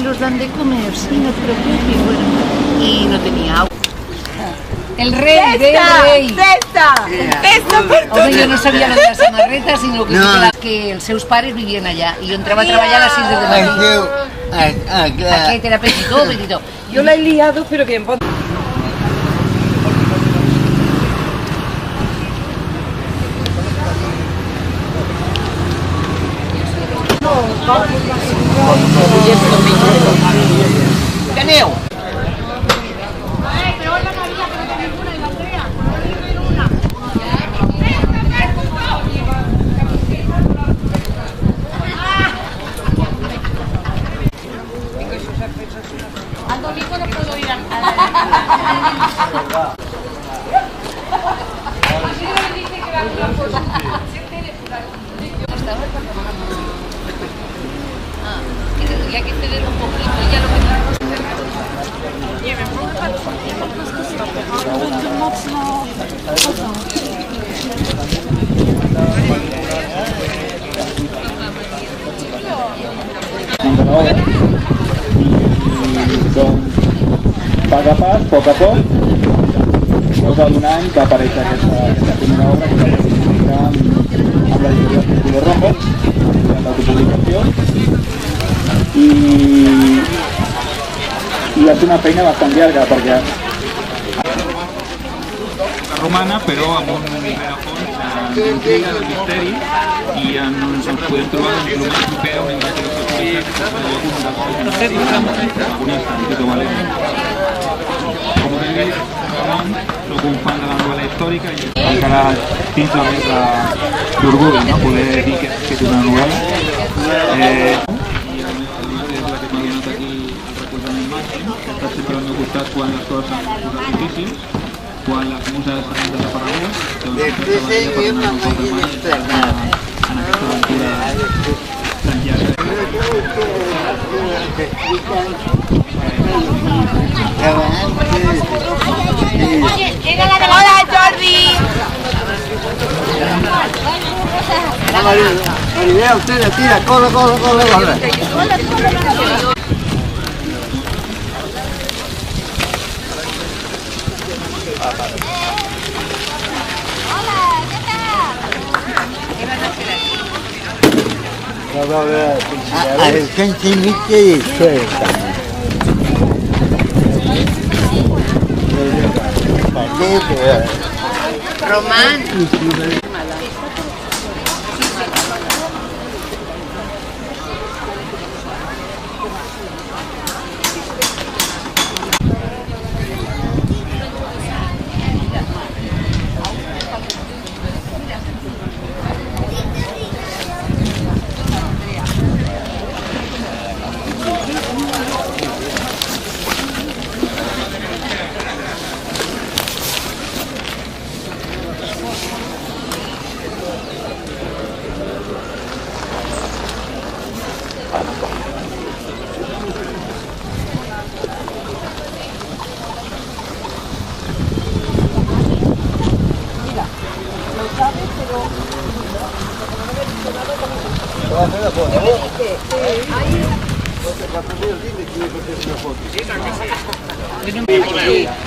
Los dan de comer, sí, no te preocupes, bueno, y no tenía agua. El rei, Testa! Per tu! Home, jo no sabia lo de les samarretes, sinó que els seus pares vivien allà, i jo entrava a treballar a les 6 del matí. Aquest era petitó. Yo la he liado, pero bien. Què aneu? Al domingo no puedo ir a Que tendría que ceder un poquito, ya lo Paga pas, poc a poc, cosa d'un any va aparèixer aquesta primera obra que va publicar amb l'editorial Círculo Rojo, l'autopublicació, i va ser una feina bastant llarga perquè romana, però amb un rerefons d'intriga, de misteri, i ens podem trobar en el proper una investigació com us he dit, soc un fan de la novel·la històrica i encara tinc la més d'orgull, no? Poder dir que és una novel·la. I a més el llibre és la que m'ha donat aquí el recolzament màxim, que ha estat sempre al meu costat quan les coses s'han posat difícils, quan les muses han desaparegut, doncs sempre treballaré per anar en aquesta aventura tan llarga. Hola, Jordi! Maribel, tira, corre. Román.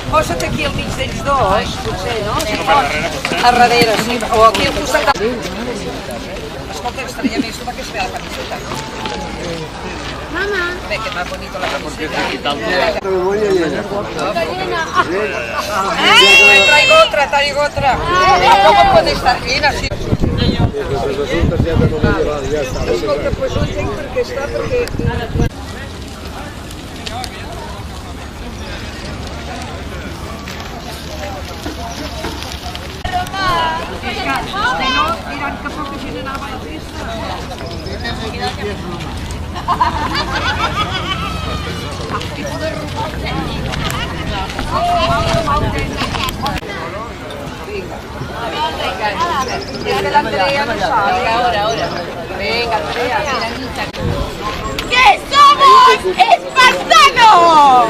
Posa't aquí al mig d'ells dos, potser, no? Si pots. A darrere, sí. O aquí al costat. Escolta, estaria més que es vea la camiseta, ¿no? Mamá. Ve que más bonito la camiseta. Traigo otra. ¿Cómo puede estar llena así? Escolta, pues no entenc per què està, perquè... Mirant que poca gent anava a la festa. Venga, l'Andrea no sabe. Ahora. Venga, Andrea. ¡Que somos espartanos!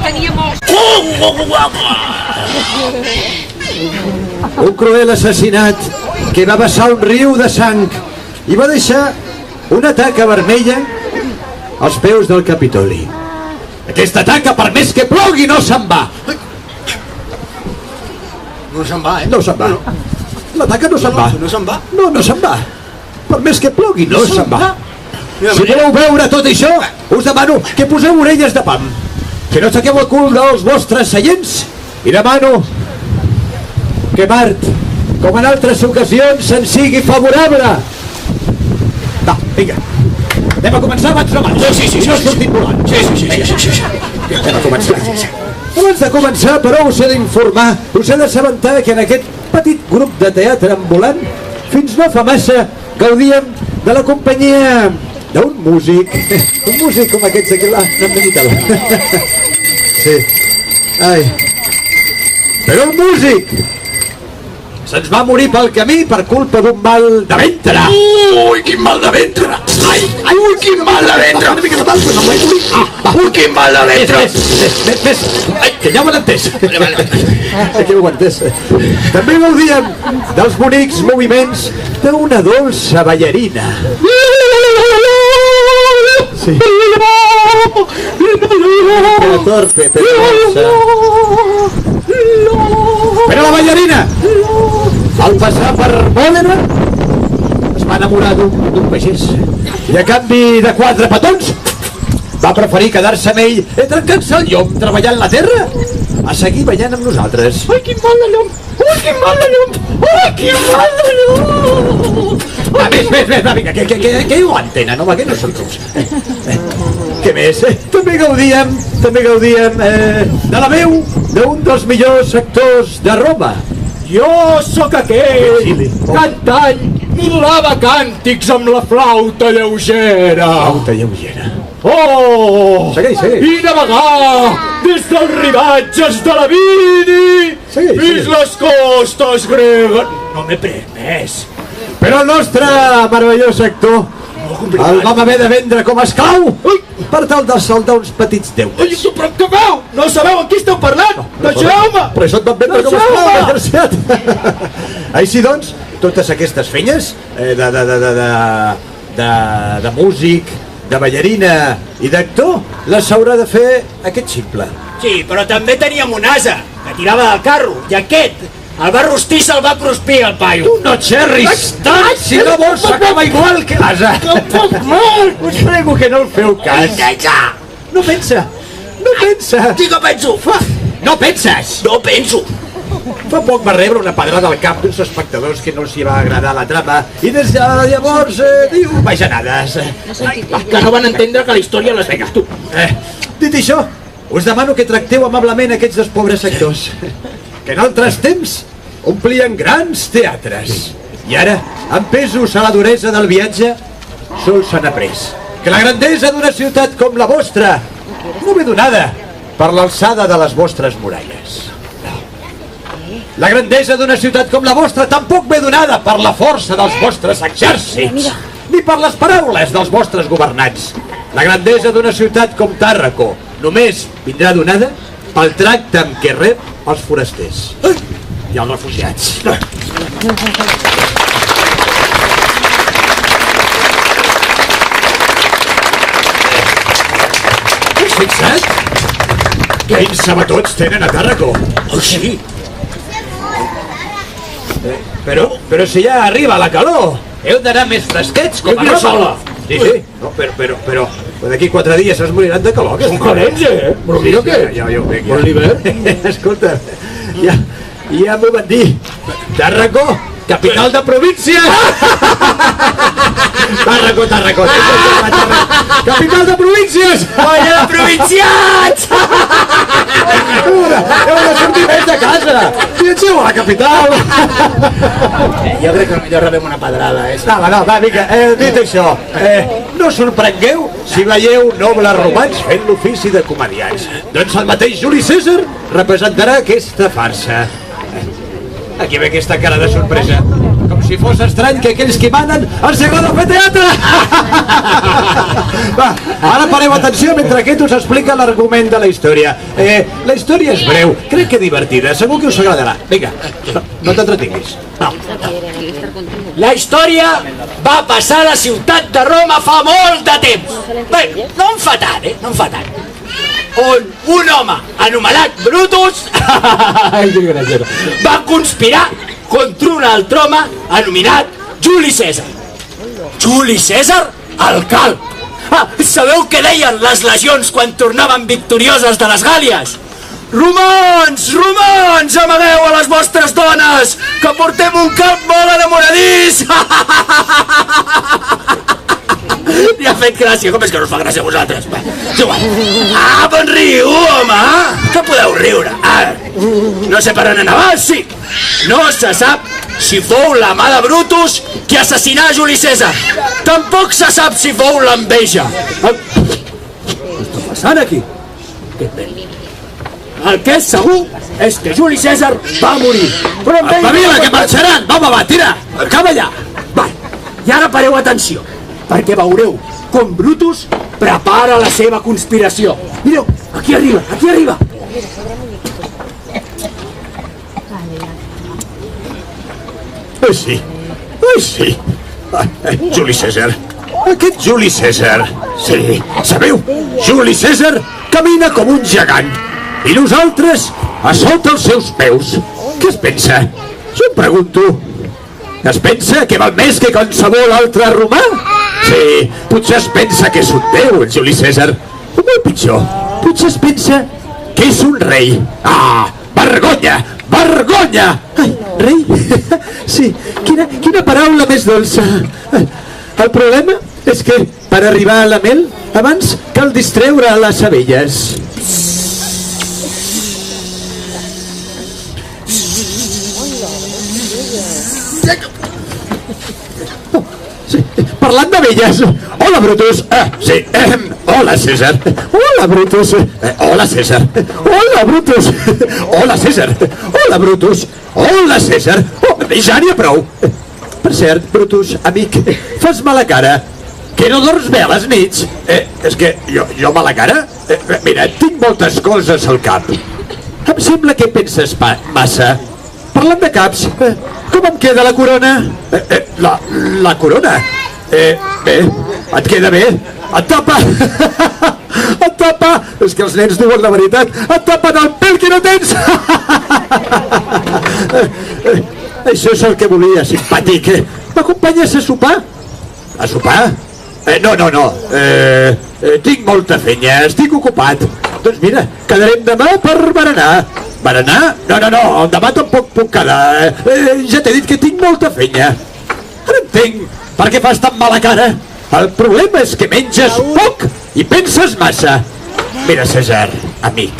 tenia molt... Un cruel assassinat que va vessar un riu de sang i va deixar una taca vermella als peus del Capitoli. Aquesta taca, per més que plogui, no se'n va. No se'n va, No se'n va. La taca no se'n va. No se'n va? No, no se'n va. Per més que plogui, no se'n va. Si voleu veure tot això, us demano que poseu orelles de pam, que no aixequeu el cul dels vostres seients, i demano que Mart, com en altres ocasions, se'n sigui favorable. Va, vinga. Anem a començar abans no abans. Sí. No sortim volant. Sí. Anem a començar. Abans de començar, però, us he d'informar, us he d'assabentar que en aquest petit grup de teatre ambulant, fins no fa massa, gaudíem de la companyia d'un músic. Un músic com aquests aquí, no em digui. Sí. Ai. Però un músic se'ns va morir pel camí per culpa d'un mal de ventre. Ui, quin mal de ventre! Ai, ui, quin mal de ventre! Ui, quin mal de ventre! Més. Ai, que ja ho han entès. Que ho han entès. També gaudíem dels bonics moviments d'una dolça ballarina. Sí. Però torpe, però dolça. Però la ballarina, al passar per Mòdena, es va enamorar d'un pagès i a canvi de 4 petons va preferir quedar-se amb ell trencant-se el llom treballant la terra a seguir ballant amb nosaltres. Ai, quin mal de llom! Ui, quin mal de llom! Ui, quin mal de llom! Va, més, vinga, que ho entenen, home, que no són trucs. Què més? També gaudíem de la veu d'un dels millors actors de Roma. Jo sóc aquell cantant milava càntics amb la flauta lleugera. Flauta lleugera. Oh! Segueix. I navegar des dels ribatges de la Vini fins les costes gregues. No m'he pres més. Però el nostre meravellós actor el vam haver de vendre com a esclau per tal de saldar uns petits deutes. Ui, però què feu? No sabeu amb qui esteu parlant? Deixeu-me! Per això et vam vendre com a esclau, desgraciat. Així doncs, totes aquestes feines de músic, de ballarina i d'actor les haurà de fer aquest ximple. Sí, però també teníem un ase que tirava del carro i aquest el va rostir i se'l va cruspir el paio. Tu no xerris tant, si no vols s'acaba igual que l'ase. Que poc mal! Us prego que no el feu cas. No pensa. Sí que penso. No penses. No penso. Fa poc va rebre una pedrada al cap d'uns espectadors que no s'hi va agradar la trama i des de llavors diu bajanades. Que no van entendre que la història les feia tu. Dit això, us demano que tracteu amablement aquests dos pobres actors que en altres temps omplien grans teatres i ara, empesos a la duresa del viatge, sols s'han après que la grandesa d'una ciutat com la vostra no ve donada per l'alçada de les vostres muralles. La grandesa d'una ciutat com la vostra tampoc ve donada per la força dels vostres exèrcits, ni per les paraules dels vostres governants. La grandesa d'una ciutat com Tàrraco només vindrà donada pel tracte amb què rep els forasters i els refugiats. Has fixat? Quins sabatots tenen a Tàrraco? Oh, sí. Però si ja arriba la calor, heu d'anar més fresquets com a sola. Sí. No, però d'aquí 4 dies es moriran de calor. Són calents, Però mira què? Ja ho veig. Per l'hivern? Escolta, ja m'ho van dir. Tàrraco, capital de província! Tàrraco. Capital de províncies! Colla de provinciats! Heu de sortir més de casa! Viatgeu a la capital! Jo crec que millor rebem una pedrada, Va, vinga, dit això, no sorprengueu si veieu nobles romans fent l'ofici de comediants. Doncs el mateix Juli Cèsar representarà aquesta farsa. Aquí ve aquesta cara de sorpresa, com si si fos estrany que aquells que manen els agrada fer teatre. Va, ara pareu atenció mentre aquest us explica l'argument de la història. La història és breu, crec que divertida, segur que us agradarà. Vinga, no t'entretinguis. La història va passar a la ciutat de Roma fa molt de temps. Bé, no en fa tant, no en fa tant. On un home anomenat Brutus va conspirar contra un altre home anomenat Juli Cèsar. Juli Cèsar, el calb. Sabeu què deien les legions quan tornaven victorioses de les Gàlies? Romans, romans, amagueu a les vostres dones, que portem un calb molt enamoradís. Li ha fet gràcia, com és que no us fa gràcia a vosaltres? Bon riu, home, que podeu riure? No sé per on anava, sí. No se sap si fou la mà de Brutus qui assassinà Juli Cèsar. Tampoc se sap si fou l'enveja. Què està passant aquí? El que és segur és que Juli Cèsar va morir. Espavila, que marxaran! Va, tira! Acaba allà! Va, i ara pareu atenció, perquè veureu com Brutus prepara la seva conspiració. Mireu, aquí arriba, aquí arriba. Sí, sí. Juli Cèsar. Aquest Juli Cèsar. Sí, sabeu? Juli Cèsar camina com un gegant. I nosaltres a sota els seus peus. Què es pensa? Jo em pregunto. Es pensa que val més que qualsevol altre romà? Sí, potser es pensa que és un déu, el Juli Cèsar. O molt pitjor, potser es pensa que és un rei. Vergonya! Vergonya! Ai, rei? Sí, quina paraula més dolça. El problema és que per arribar a la mel abans cal distreure les abelles. Parlant d'abelles. Hola, Brutus. Sí, hola, Cèsar. Hola, Brutus. Hola, Cèsar. Hola, Brutus. Hola, Cèsar. Hola, Brutus. Hola, Cèsar. Ja n'hi ha prou. Per cert, Brutus, amic, fas mala cara. Que no dorms bé a les nits? És que jo mala cara? Mira, tinc moltes coses al cap. Em sembla que penses massa. Parlant de caps, com em queda la corona? La corona? Bé, et queda bé? Et tapa! Et tapa! És que els nens diuen la veritat. Et tapen el pèl que no tens! Això és el que volia, simpàtic. M'acompanyes a sopar? A sopar? No. Tinc molta feina, estic ocupat. Doncs mira, quedarem demà per berenar. Berenar? No, demà tampoc puc quedar. Ja t'he dit que tinc molta feina. Ara entenc per què fas tan mala cara. El problema és que menges poc i penses massa. Mira, Cèsar, amic,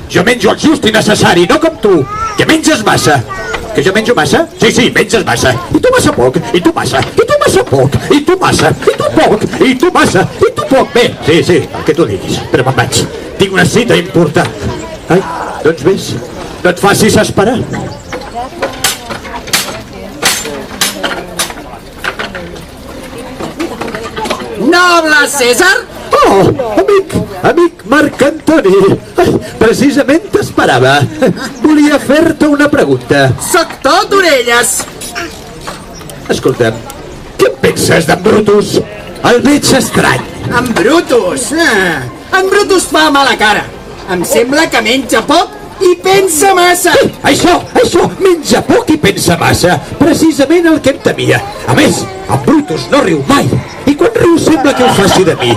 jo menjo el just i necessari, no com tu, que menges massa. Que jo menjo massa? Sí, menges massa. I tu massa poc, i tu massa, i tu massa poc, i tu massa, i tu poc, i tu massa, i tu poc. Bé, sí, el que tu diguis, però me'n vaig. Tinc una cita important. Ai, doncs vés, no et facis esperar. Noble Cèsar? Amic Marc Antoni. Precisament t'esperava. Volia fer-te una pregunta. Soc tot orelles. Escolta'm, què penses d'en Brutus? El veig estrany. En Brutus? En Brutus fa mala cara. Em sembla que menja poc i pensa massa. Això, menja poc i pensa massa. Precisament el que em temia. A més, en Brutus no riu mai. I quan riu sembla que ho faci de mi.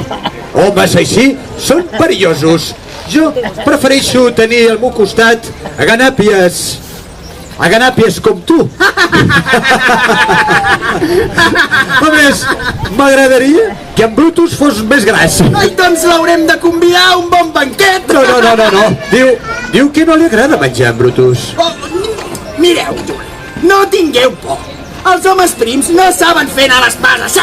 Homes així són perillosos. Jo prefereixo tenir al meu costat a ganàpies com tu. A més, m'agradaria que en Brutus fos més gras. Ai, doncs l'haurem de convidar a un bon banquet. No. Diu que no li agrada menjar en Brutus. Mireu, no tingueu por. Els homes prims no saben fer anar l'espasa.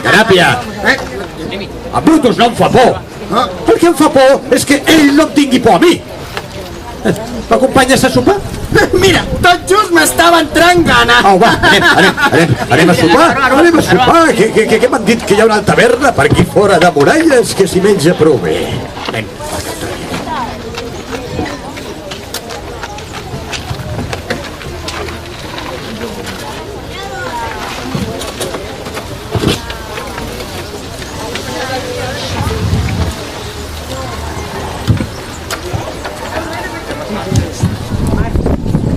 Ganàpia, en Brutus no em fa por. El que em fa por és que ell no em tingui por a mi. M'acompanyes a sopar? Mira, tot just m'estava entrant gana. Au, va, anem a sopar, anem a sopar, que m'han dit que hi ha una taverna per aquí fora de muralles que s'hi menja prou bé. Anem.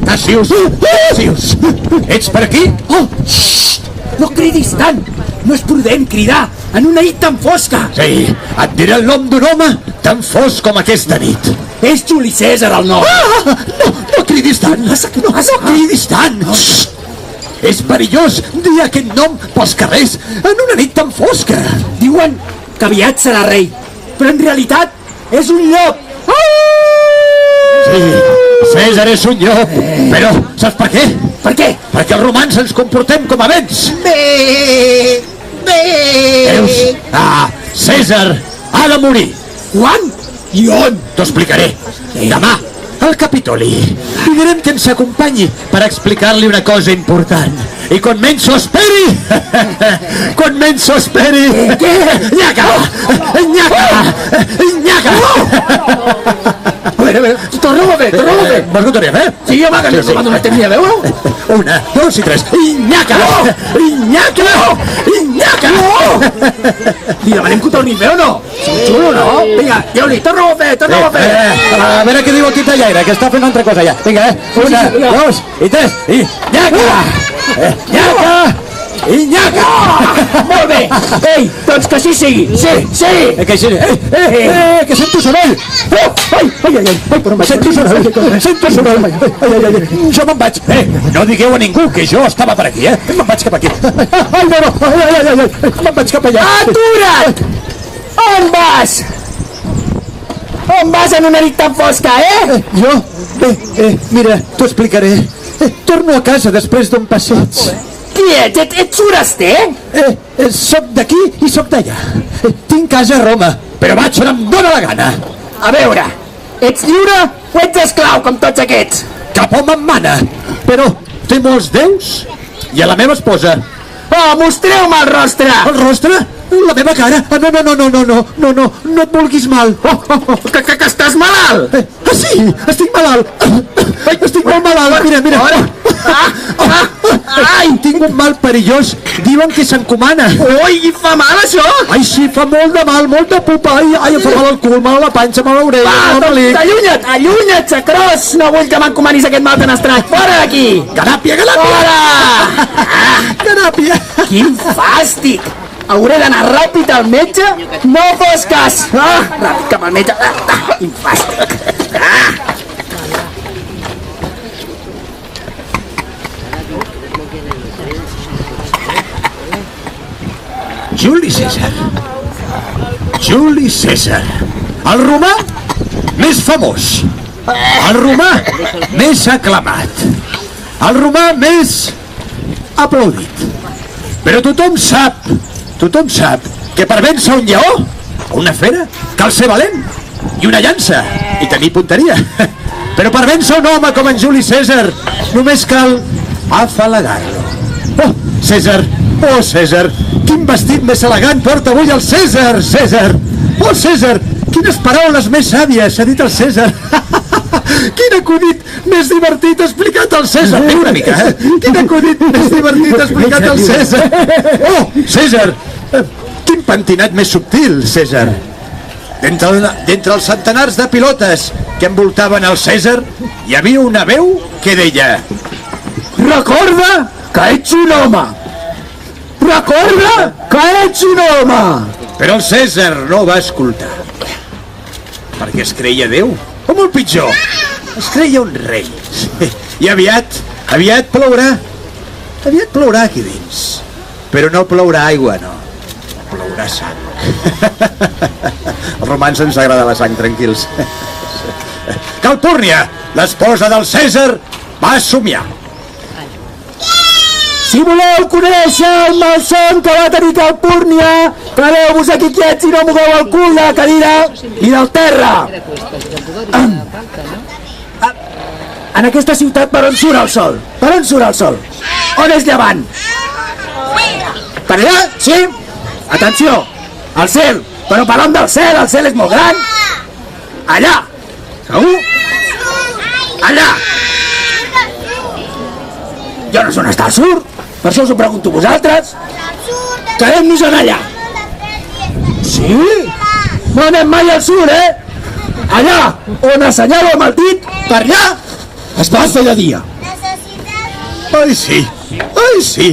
Tàssius! Ets per aquí? Oh, xxt! No cridis tant! No és prudent cridar en una nit tan fosca! Sí, et diré el nom d'un home tan fosc com aquesta nit. És Juli Cèsar el nom! No cridis tant! No cridis tant! És perillós dir aquest nom pels carrers en una nit tan fosca. Diuen que aviat serà rei, però en realitat és un llop! Sí, Cèsar és un llop, però saps per què? Per què? Perquè els romans ens comportem com a béns. Bé! Veus? Cèsar ha de morir. Quan? I on? T'ho explicaré. Demà, al Capitoli. Li direm que ens acompanyi per explicar-li una cosa important. I quan menys s'ho esperi... Quan menys s'ho esperi... Què? Nyaca! A veure, torna-ho a fer! Vols que ho torni a fer? Sí, home, que no m'ha temps ni a veure. 1, 2 i 3. Nyaca! Li demanem que ho torni a fer o no? Xulo, no? Vinga, Juli, torna-ho a fer! A veure què diu aquí Tallaire, que està fent una altra cosa ja. Vinga, 1, 2 i 3 i... Nyaca! Nyaca! Molt bé! Ei, doncs que així sigui! Sí! Que sí! Que sento soroll! Ai, però sento soroll! Jo me'n vaig! No digueu a ningú que jo estava per aquí, Me'n vaig cap aquí! Ai, no! Me'n vaig cap allà! Atura't! On vas? On vas en una nit tan fosca, Jo? Mira, t'ho explicaré. Torno a casa després d'un passeig. Qui ets? Ets foraster? Soc d'aquí i soc d'allà. Tinc casa a Roma, però vaig on em dóna la gana. A veure, ets lliure o ets esclau com tots aquests? Cap home em mana, però té molts déus i a la meva esposa. Oh, mostreu-me el rostre! El rostre? La meva cara? No et vulguis mal. Que estàs malalt! Sí, estic malalt. Estic molt malalt, mira. Ai, tinc un mal perillós. Diuen que s'encomana. Ui, i fa mal això? Ai, sí, fa molt de mal, molt de pupa. Ai, em fa mal el cul, mal a la panxa, mal a l'orella. Va, doncs allunya't, sacrós. No vull que m'encomanis aquest mal tan estrany. Fora d'aquí! Ganàpia! Fora! Ganàpia! Quin fàstic! Hauré d'anar ràpid al metge? No fos cas! Ràpid cap al metge! Quin fàstic! Juli Cèsar, el romà més famós, el romà més aclamat, el romà més aplaudit. Però tothom sap que per vèncer un lleó o una fera cal ser valent i una llança i tenir punteria. Però per vèncer un home com en Juli Cèsar només cal afalagar-lo. Oh, Cèsar, quin vestit més elegant porta avui el Cèsar! Oh, Cèsar, quines paraules més sàvies ha dit el Cèsar! Quin acudit més divertit ha explicat el Cèsar! Riu una mica, Quin acudit més divertit ha explicat el Cèsar! Oh, Cèsar! Quin pentinat més subtil, Cèsar! D'entre els centenars de pilotes que envoltaven el Cèsar, hi havia una veu que deia: recorda que ets un home! Recorda que ets un home! Però el Cèsar no va escoltar, perquè es creia Déu, o molt pitjor, es creia un rei. I aviat plourà aquí dins. Però no plourà aigua, no. Plourà sang. Als romans ens agrada la sang, tranquils. Calpúrnia, l'esposa del Cèsar, va somiar. Si voleu conèixer el malson que va tenir Calpúrnia, quedeu-vos aquí quiets i no mogueu el cul de la cadira i del terra. En aquesta ciutat per on surt el sol? Per on surt el sol? On és llevant? Per allà? Sí? Atenció! Al cel! Però parlant del cel és molt gran! Allà! Segur? Allà! Jo no sé on està el sur, per això us ho pregunto a vosaltres. Quedem-nos en allà. Sí? No anem mai al sur, Allà, on assenyalo amb el dit, per allà, es passa de dia. Ai, sí. Ai, sí.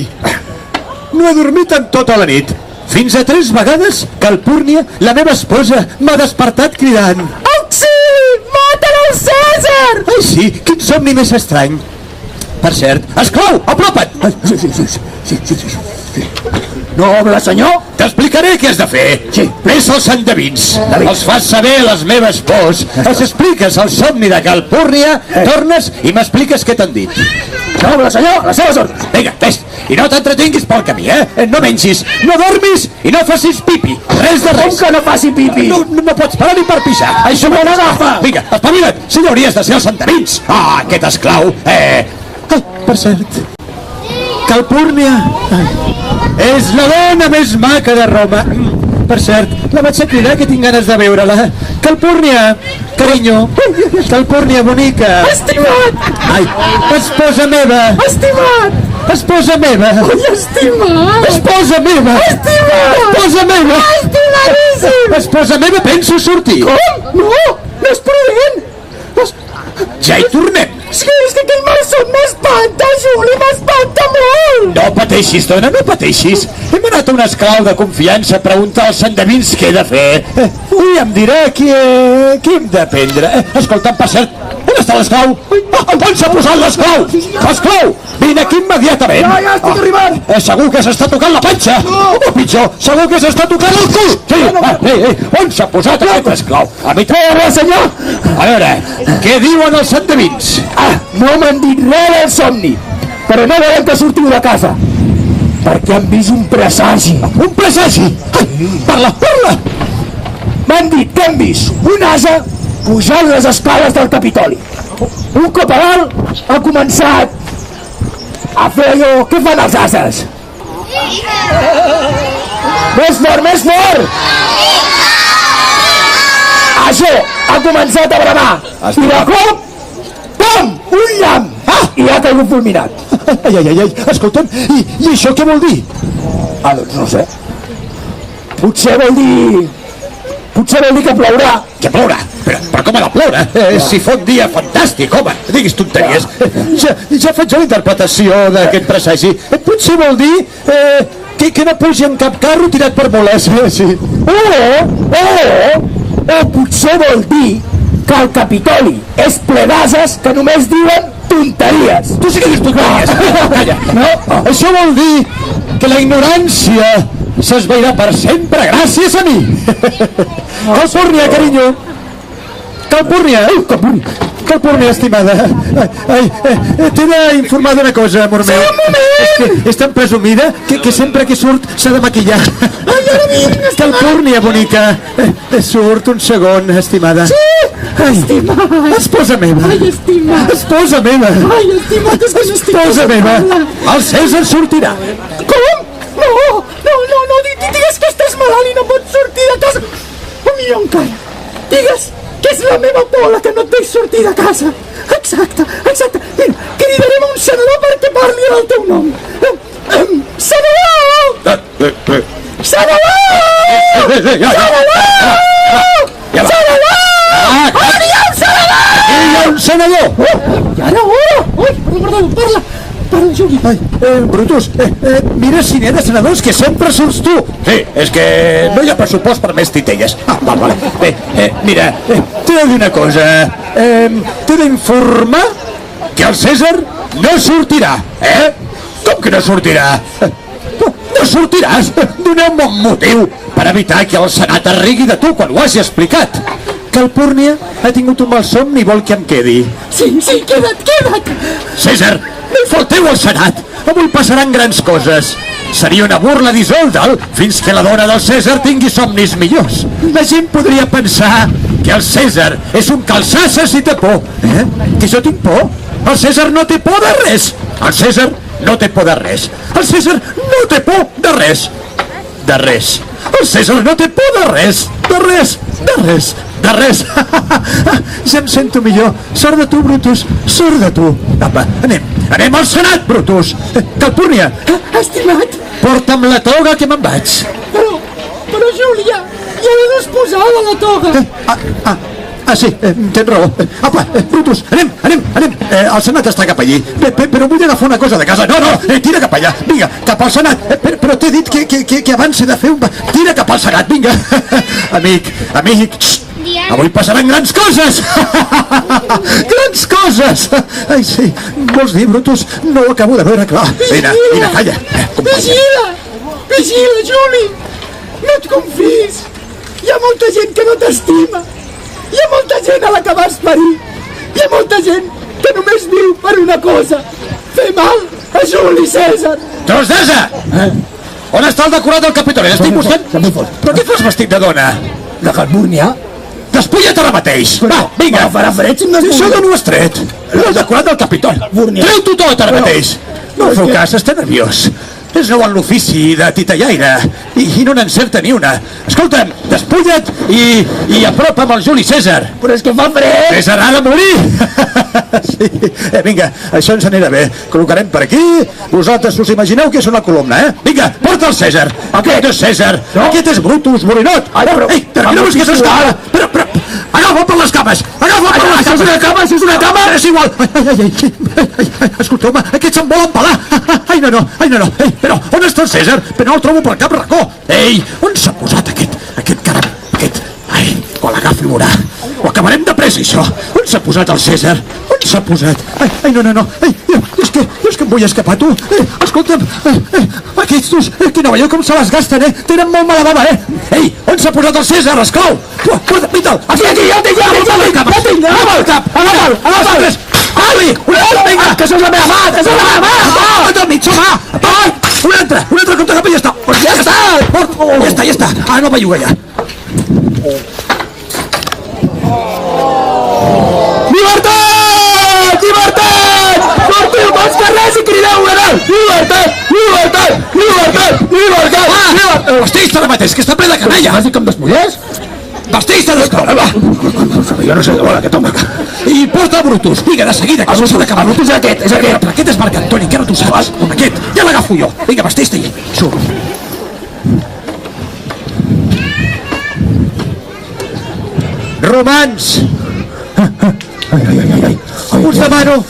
No he dormit en tota la nit. Fins a 3 vegades Calpúrnia, la meva esposa, m'ha despertat cridant: auxili! Maten el Cèsar! Ai, sí, quin somni més estrany. Per cert, esclau, apropa't! Noble senyor? T'explicaré què has de fer. Sí. Ves als endevins. Els fas saber a les meves pors. Els expliques el somni de Calpúrnia, tornes i m'expliques què t'han dit. Noble senyor, les seves ordres. Vinga, ves. I no t'entretinguis pel camí, No mengis, no dormis i no facis pipi. Res de res. Com que no faci pipi? No pots parar ni per pixar. Això me n'agafa. Vinga, espavila't. Si no hauries de ser els endevins. Ah, aquest esclau. Per cert, Calpúrnia és la dona més maca de Roma. Per cert, la vaig a cridar que tinc ganes de veure-la. Calpúrnia, carinyo. Calpúrnia bonica. Estimat. Ai, esposa meva. Estimat. Esposa meva. Ai, estimat. Esposa meva. Estimat. Esposa meva. Estimadíssim. Esposa meva, penso sortir. Com? No és prudent. Ja hi tornem. És que aquell malson m'espanta, Juli, m'espanta molt. No pateixis, dona, no pateixis. Hem anat a un esclau de confiança a preguntar als endevins què he de fer. I em dirà què hem de prendre. Escolta'm, per cert, on està l'esclau? On s'ha posat l'esclau? Esclau, vine aquí immediatament. Ja estic arribant. Segur que s'està tocant la panxa. O pitjor, segur que s'està tocant el cul. Sí, on s'ha posat aquest esclau? A mi t'ho senyor. A veure, què diuen els endevins? No m'han dit res del somni, però no volen que sortiu de casa, perquè han vist un presagi. Un presagi? Parla! M'han dit que han vist un ase pujant les escales del Capitoli. Un cop a dalt ha començat a fer allò... Què fan els ases? Més fort, més fort! Això ha començat a bramar i de cop, pam, un llamp i ha caigut fulminat. Ai, escolta'm, i això què vol dir? Doncs no sé. Potser vol dir que plourà. Que plourà? Però com ha de ploure? Si fa un dia fantàstic, home, diguis tonteries. Ja faig la interpretació d'aquest presagi. Potser vol dir que no pugi en cap carro tirat per boles. Sí. O potser vol dir que el Capitoli és ple d'ases que només diuen tonteries. Tu sí que dius tonteries. Calla. No, això vol dir que la ignorància s'esvairà per sempre gràcies a mi. Calpúrnia, carinyo. Calpúrnia, estimada. T'he d'informar d'una cosa, amor meu. Sí, un moment! És tan presumida que sempre que surt s'ha de maquillar. Ai, ara vinc, Calpúrnia, bonica. Surt un segon, estimada. Sí! Estimat. Esposa meva. Ai, estimat. Esposa meva. Ai, estimat, és que esposa meva. El Cèsar sortirà. Com? No, digues que estàs malalt i no pots sortir de casa. O millor encara, digues que és la meva por la que no et deix sortir de casa. Exacte. Mira, cridarem un senador perquè parli en el teu nom. Senador! On hi ha un senador? Hi ha un senador! I ara, parla, Juli. Brutus, mira si n'hi ha de senadors, que sempre surts tu. Sí, és que no hi ha pressupost per més titelles. Vale. Bé, mira, t'he de dir una cosa. T'he d'informar que el Cèsar no sortirà, Com que no sortirà? No sortiràs? Doneu-me un motiu per evitar que el Senat es rigui de tu quan ho hagi explicat. Calpúrnia ha tingut un mal somni i vol que em quedi. Sí, queda't. Cèsar, no hi falteu al Senat. Avui passaran grans coses. seria una burla dissoldre'l fins que la dona del Cèsar tingui somnis millors. La gent podria pensar que el Cèsar és un calçasses i té por. Que jo tinc por? El Cèsar no té por de res. El Cèsar no té por de res. El Cèsar no té por de res. De res. El Cèsar no té por de res. De res. De res. De res. Ja em sento millor. Sort de tu, Brutus. Sort de tu. Apa, anem. Anem al Senat, Brutus. Calpúrnia. Estimat. Porta'm la toga que me'n vaig. Però Júlia, ja l'he desposada la toga. Sí, tens raó. Apa, Brutus, anem. El Senat està cap allí. Però vull agafar una cosa de casa. No, tira cap allà. Vinga, cap al Senat. Però t'he dit que abans he de fer un... Tira cap al Senat, vinga. Amic. Avui passaran grans coses. Grans coses. Ai, sí, vols dir, Brutus? No ho acabo de veure clar. Vine, calla. Vigila, Juli. No et confis. Hi ha molta gent que no t'estima. Hi ha molta gent a la que vas parir. Hi ha molta gent que només viu per una cosa: fer mal a Juli Cèsar. Trosdesa! On està el decorat del Capitoli? L'estic buscant? Però què fas vestit de dona? De Calpúrnia? Despulla't ara mateix! Va, vinga! Farà fred si em Si això d'on ho has tret? El decorat del Capitoli. Treu-t'ho tot ara mateix! No feu cas, està nerviós. És nou en l'ofici de titellaire i no n'encerta ni una. Escolta'm, despulla't i apropa'm el Juli Cèsar. Però és que fa fred! Cèsar ha de morir! Sí. Vinga, això ens anirà bé. Col·locarem per aquí. Vosaltres us imagineu que és una columna, Vinga, porta el Cèsar. Aquest és Cèsar. Aquest és Brutus Molinot. Ei, termineu que s'escala. Però, agafa per les cames. Agafa per les cames. És una cama. És igual. Ai, escolteu-me, aquest se'n vol empalar. Ai, no. Ei, però on està el Cèsar? Però no el trobo per cap racó. Ei, on s'ha posat aquest caram? Ai, quan l'agafi veurà. Ho acabarem de pressa, això. On s'ha posat el Cèsar? On s'ha posat? Ai, no. Ai, és que em vull escapar, tu. Escolta'm, aquests, que no veieu com se les gasten, Tenen molt mala bava, Ei, on s'ha posat el Cèsar, esclau? Vita'l, aquí, ja el tinc, Agafa'l el cap, agafa'l. Ai, vinga, que això és la meva mà, Agafa'l al mig, Ai, un altre contracap i ja està. Ja està. No belluga ja. Llibertat! Sortiu pels carrers i crideu gran! Llibertat! Vesteix-te ara mateix, que està ple de canalla! Has dit que em desmullés? Vesteix-te d'esclau! Jo no sé de vola aquest home. I porta Brutus, vinga, de seguida, que s'ha d'acabar. Brutus és aquest, Però aquest és Marc Antoni, encara tu saps. Aquest, ja l'agafo jo. Vinga, vesteix-te i surt. Romans! Us demano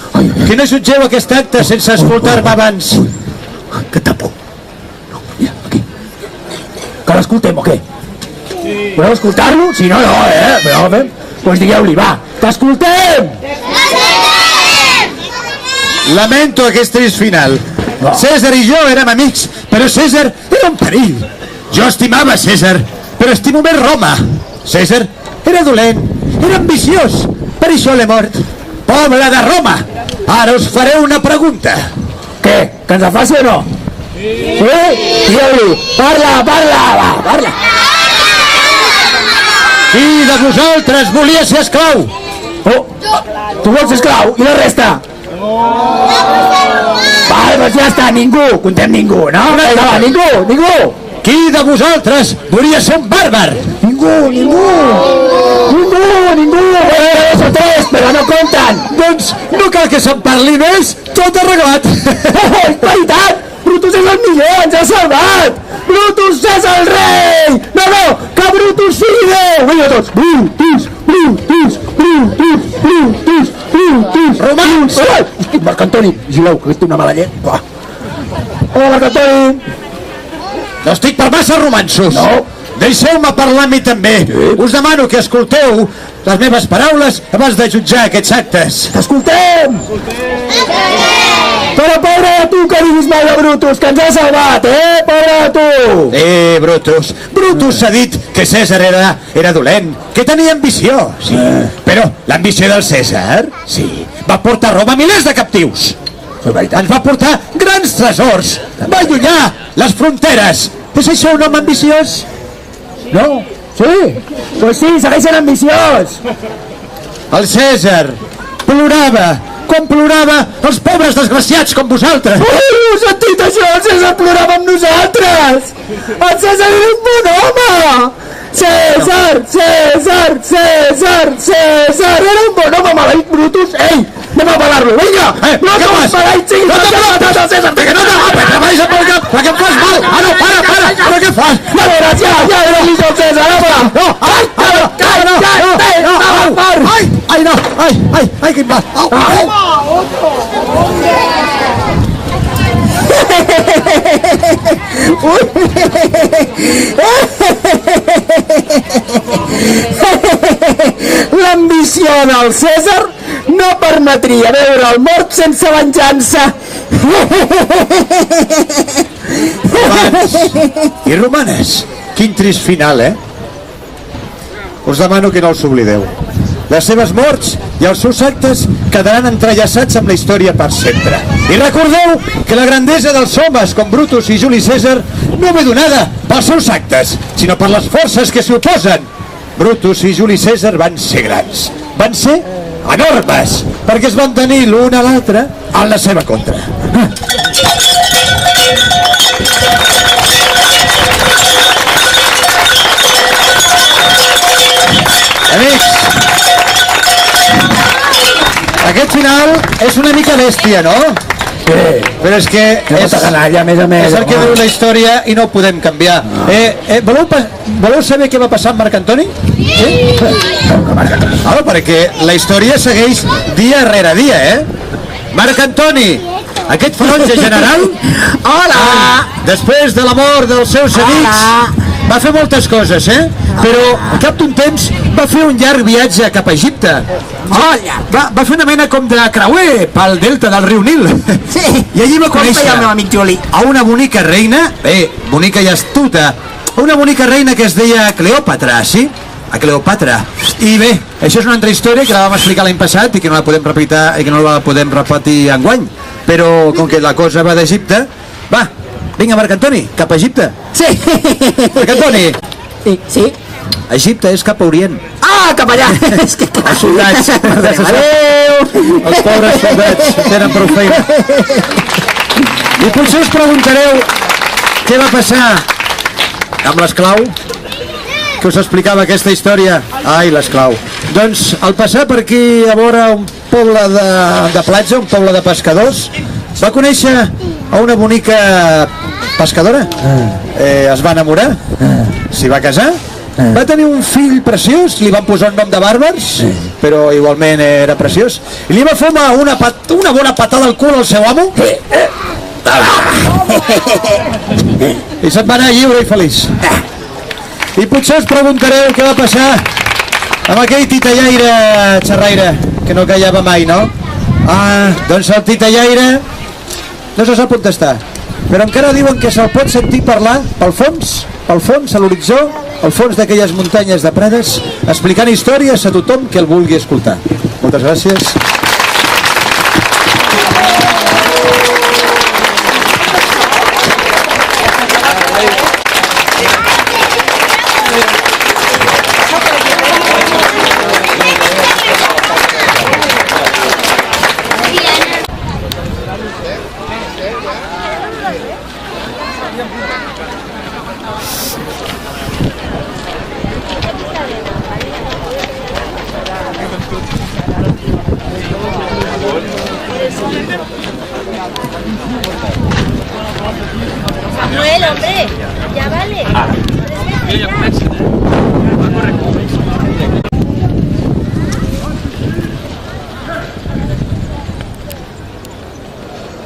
que no jutgeu aquest acte sense escoltar-me abans. Que tapo. Aquí. Que l'escoltem o què? Voleu escoltar-lo? Si no, Però, doncs digueu-li, va, t'escoltem! Lamento aquest trist final. Cèsar i jo érem amics, però Cèsar era un perill. Jo estimava Cèsar, però estimo més Roma. Cèsar era dolent, era ambiciós, per això l'he mort. Poble de Roma, ara us faré una pregunta. Què? Que ens la faci o no? Sí? Digueu-li, parla! Qui de vosaltres volia ser esclau? Tu vols ser esclau? I la resta? Vale, doncs ja està, ningú. Contem ningú, no? Ningú. Qui de vosaltres volia ser un bàrbar? Ningú. Són tres, però no compten. Doncs no cal que se'n parli més, tot arreglat. És veritat! Brutus és el millor, ens ha salvat! Brutus és el rei! No, que Brutus sigui Déu! Vinga tots! Brutus! Romans! Marc Antoni, vigileu, que té una mala llet. Hola, Marc Antoni! No estic per massa romansos. No. Deixeu-me parlar a mi també. Us demano que escolteu les meves paraules abans de jutjar aquests actes. T'escoltem! Però pobre de tu que diguis mai de Brutus, que ens ha salvat, pobre de tu! Brutus. Brutus s'ha dit que Cèsar era dolent, que tenia ambició, sí. Però l'ambició del Cèsar, sí, va portar a Roma milers de captius. ens va portar grans tresors, va allunyar les fronteres. És això un home ambiciós? No? Sí? Pues sí, segueix sent ambiciós. El Cèsar plorava, com plorava els pobres desgraciats com vosaltres. Ui, heu sentit això? El Cèsar plorava amb nosaltres. El Cèsar era un bon home. Cèsar, Cèsar, Cèsar, Cèsar, era un bon home, maleït Brutus. Ei, anem a pelar-lo, vinga! No t'ho maleït, sí, no t'ho matat el Cèsar, que no t'agafes, que vagis a pel cap, perquè em fas mal! Ah, no, para, però què fas? Ja veuràs, ja era vist el Cèsar, home! No, ai, quin mal! L'ambició del Cèsar no permetria veure el mort sense venjança. Romans i romanes, quin trist final, Us demano que no els oblideu. Les seves morts i els seus actes quedaran entrellaçats amb la història per sempre. I recordeu que la grandesa dels homes com Brutus i Juli Cèsar no ve donada pels seus actes, sinó per les forces que s'hi oposen. Brutus i Juli Cèsar van ser grans, van ser enormes, perquè es van tenir l'un a l'altre en la seva contra. Amics, aquest final és una mica bèstia, no? Sí. Però és que és el que diu la història i no ho podem canviar. Voleu saber què va passar amb Marc Antoni? Sí? Perquè la història segueix dia rere dia, Marc Antoni, aquest ferotge general, després de la mort dels seus amics, va fer moltes coses, però al cap d'un temps va fer un llarg viatge cap a Egipte. Va fer una mena com de creuer pel delta del riu Nil. I allí va conèixer a una bonica reina, bonica i astuta, una bonica reina que es deia Cleòpatra, sí? A Cleòpatra. I bé, això és una altra història que la vam explicar l'any passat i que no la podem repetir enguany. Però com que la cosa va d'Egipte, va, vinga, Marc Antoni, cap a Egipte. Sí. Marc Antoni. Sí. Egipte és cap a Orient. Cap allà. Els soldats. Adéu. Els pobres soldats tenen prou feina. I potser us preguntareu què va passar amb l'esclau que us explicava aquesta història. Ai, l'esclau. Doncs al passar per aquí a vora un poble de platja, un poble de pescadors, va conèixer a una bonica pescadora, es va enamorar, s'hi va casar, va tenir un fill preciós, li van posar un nom de bàrbars, però igualment era preciós, i li va fumar una bona patada al cul al seu amo, i se'n va anar lliure i feliç. I potser us preguntareu què va passar amb aquell titellaire xerraire que no callava mai, no? Doncs el titellaire no se sap contestar, però encara diuen que se'l pot sentir parlar pel fons, a l'horitzó, al fons d'aquelles muntanyes de Prades, explicant històries a tothom que el vulgui escoltar. Moltes gràcies. Samuel, hombre, ya vale.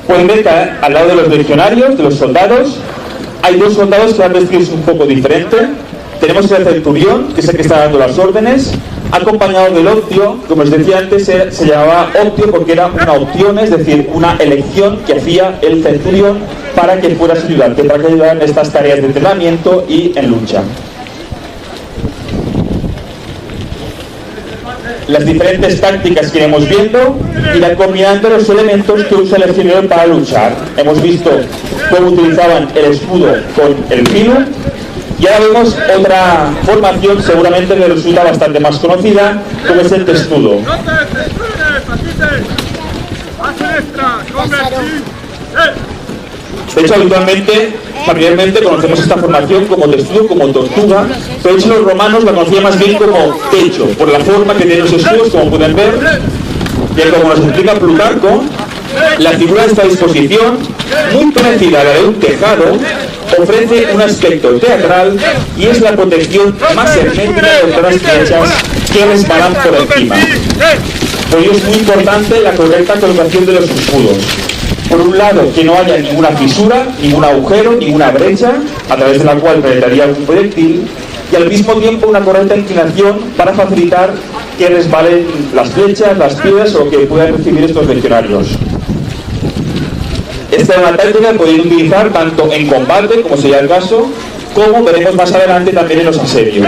Pueden ver que al lado de los legionarios, de los soldados, hay dos soldados que van vestidos un poco diferente. Tenemos el centurión, que es el que está dando las órdenes, acompañado del Optio. Como os decía antes, se llamaba Optio porque era una opción, es decir, una elección que hacía el centurión para que fuera su ayudante, para que ayudara en estas tareas de entrenamiento y en lucha. las diferentes tácticas que iremos viendo, irán combinando los elementos que usa el legionario para luchar. Hemos visto cómo utilizaban el escudo con el filo, y ahora vemos otra formación seguramente que resulta bastante más conocida, como es el testudo. De hecho, habitualmente, familiarmente, conocemos esta formación como testudo, como tortuga, pero de hecho los romanos la conocían más bien como techo, por la forma que tienen los escudos, como pueden ver, que como nos explica Plutarco, la figura de esta disposición, muy parecida a la de un tejado, ofrece un aspecto teatral y es la protección más hermética contra las flechas que resbalan por encima. Por ello es muy importante la correcta colocación de los escudos. Por un lado, que no haya ninguna fisura, ningún agujero, ninguna brecha, a través de la cual penetraría algún proyectil, y al mismo tiempo una correcta inclinación para facilitar que resbalen las flechas, las piedras o lo que puedan recibir estos legionarios. Esta es una táctica que podéis utilizar tanto en combate, como sería el caso, como veremos más adelante también en los asedios.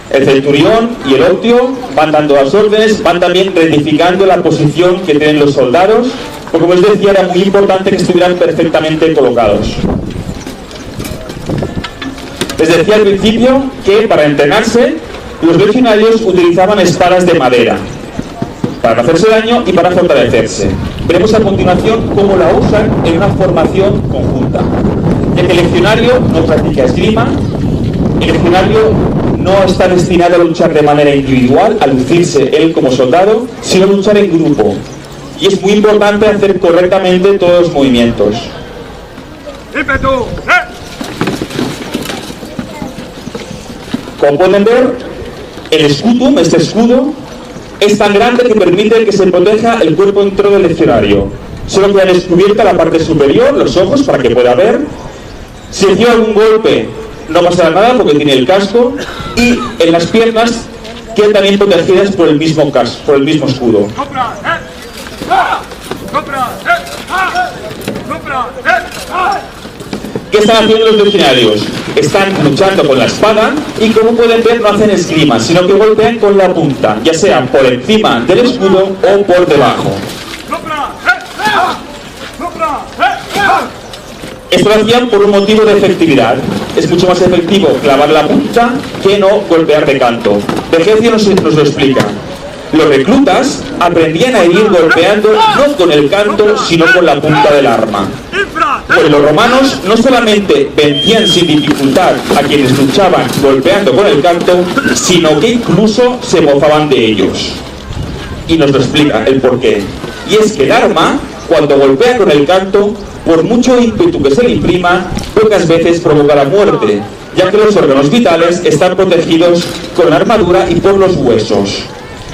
El centurión y el optio van dando las órdenes, van también rectificando la posición que tienen los soldados, porque como les decía, era muy importante que estuvieran perfectamente colocados. Les decía al principio que para entrenarse, los legionarios utilizaban espadas de madera para no hacerse daño y para fortalecerse. Veremos a continuación cómo la usan en una formación conjunta. Ya que el legionario no practica esgrima, el legionario no está destinado a luchar de manera individual, a lucirse él como soldado, sino a luchar en grupo. Y es muy importante hacer correctamente todos los movimientos. Como pueden ver, el escutum, este escudo, es tan grande que permite que se proteja el cuerpo entero del legionario. Solo queda descubierta la parte superior, los ojos, para que pueda ver. Si recibe algún golpe, no pasará nada porque tiene el casco, y en las piernas quedan también protegidas por el mismo casco, por el mismo escudo. ¿Qué están haciendo los legionarios? Están luchando con la espada y, como pueden ver, no hacen esgrima, sino que golpean con la punta, ya sea por encima del escudo o por debajo. Esto lo hacían por un motivo de efectividad. Es mucho más efectivo clavar la punta que no golpear de canto. Vegecio nos lo explica. Los reclutas aprendían a ir golpeando no con el canto, sino con la punta del arma. Pues los romanos no solamente vencían sin dificultad a quienes luchaban golpeando con el canto, sino que incluso se mofaban de ellos. Y nos lo explica el porqué. Y es que el arma, cuando golpea con el canto, por mucho ímpetu que se le imprima, pocas veces provoca la muerte, ya que los órganos vitales están protegidos con la armadura y por los huesos.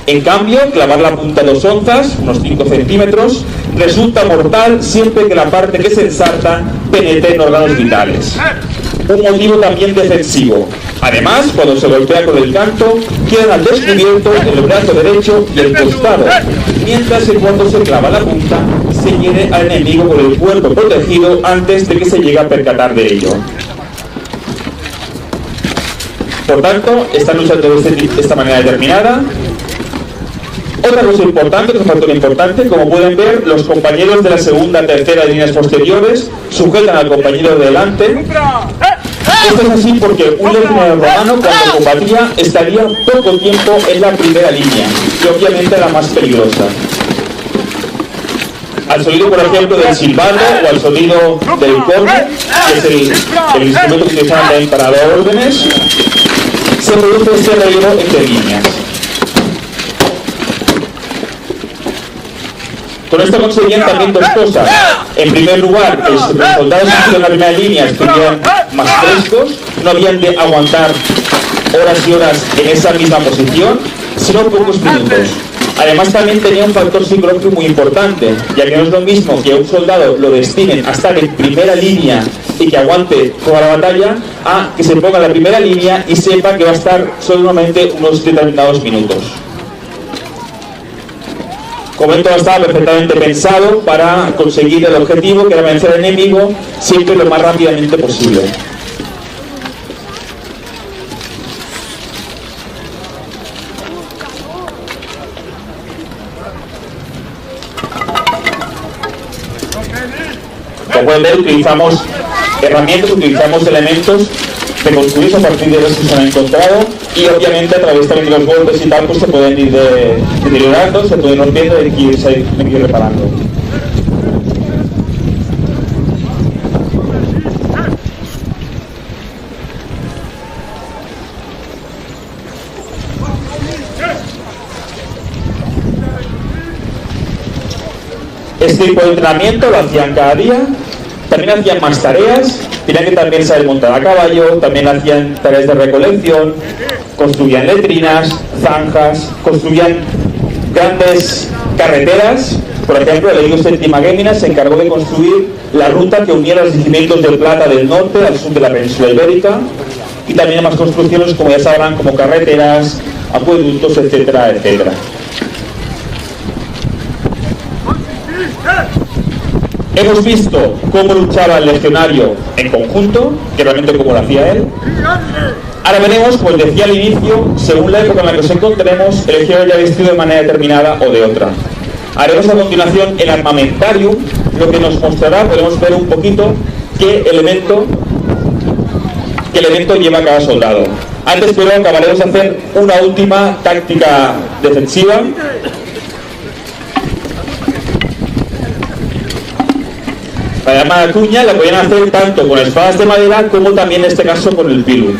En cambio, clavar la punta 2 onzas, unos 5 centímetros, resulta mortal siempre que la parte que se ensarta penetre en órganos vitales. Un motivo también defensivo. Además, cuando se golpea con el canto, quedan al descubierto el brazo derecho y el costado, mientras que cuando se clava la punta, se hiere al enemigo con el cuerpo protegido antes de que se llegue a percatar de ello. Por tanto, están luchando de esta manera determinada. Otra cosa importante, otro factor importante, como pueden ver, los compañeros de la segunda y tercera líneas posteriores sujetan al compañero de delante. Esto es así porque un legionario romano, cuando combatía, estaría poco tiempo en la primera línea, que obviamente era la más peligrosa. Al sonido, por ejemplo, del silbato o al sonido del corne, que es el instrumento que utilizaban también para dar órdenes, se produce este relevo entre líneas. Con esto conseguían también dos cosas. En primer lugar, los soldados en la primera línea estuvieran más frescos, no habían de aguantar horas y horas en esa misma posición, sino pocos minutos. Además también tenía un factor psicológico muy importante, ya que no es lo mismo que a un soldado lo destinen a estar en primera línea y que aguante toda la batalla, a que se ponga en la primera línea y sepa que va a estar solamente unos determinados minutos. Otra cosa importante, otro factor importante, como pueden ver, los compañeros de la segunda y tercera líneas posteriores sujetan al compañero de delante. Esto es así porque un legionario romano, cuando combatía, estaría poco tiempo en la primera línea, que obviamente era la más peligrosa. Al sonido, por ejemplo, del corne, que es el instrumento que utilizaban también para dar órdenes, se produce este relevo entre líneas. Con esto conseguían también dos cosas. En primer lugar, los soldados en la primera línea estuvieran más frescos, no habían de aguantar horas y horas en esa misma posición, sino pocos minutos. Como esto estaba perfectamente pensado para conseguir el objetivo, que era vencer al enemigo siempre lo más rápidamente posible. Como pueden ver, utilizamos herramientas, utilizamos elementos de construir a partir de los que se han encontrado, y obviamente a través también de los golpes y tal pues se pueden ir deteriorando, se pueden rompiendo y hay que ir reparando. Este tipo de entrenamiento lo hacían cada día, también hacían más tareas, tenían que también saber montar a caballo, también hacían tareas de recolección, construían letrinas, zanjas, construían grandes carreteras. Por ejemplo, el Elius Septimagéminas se encargó de construir la ruta que unía los yacimientos de plata del norte al sur de la península ibérica, y también más construcciones, como ya sabrán, como carreteras, acueductos, etcétera, etcétera. Hemos visto cómo luchaba el legionario en conjunto, que realmente como lo hacía él. Ahora veremos, como decía al inicio, según la época en la que nos encontremos, el legionario ya vestido de manera determinada o de otra. Haremos a continuación el armamentarium, lo que nos mostrará, podemos ver un poquito qué elemento lleva cada soldado. Antes, pero acabaremos de hacer una última táctica defensiva. La llamada cuña la podían hacer tanto con espadas de madera como también en este caso con el pilu.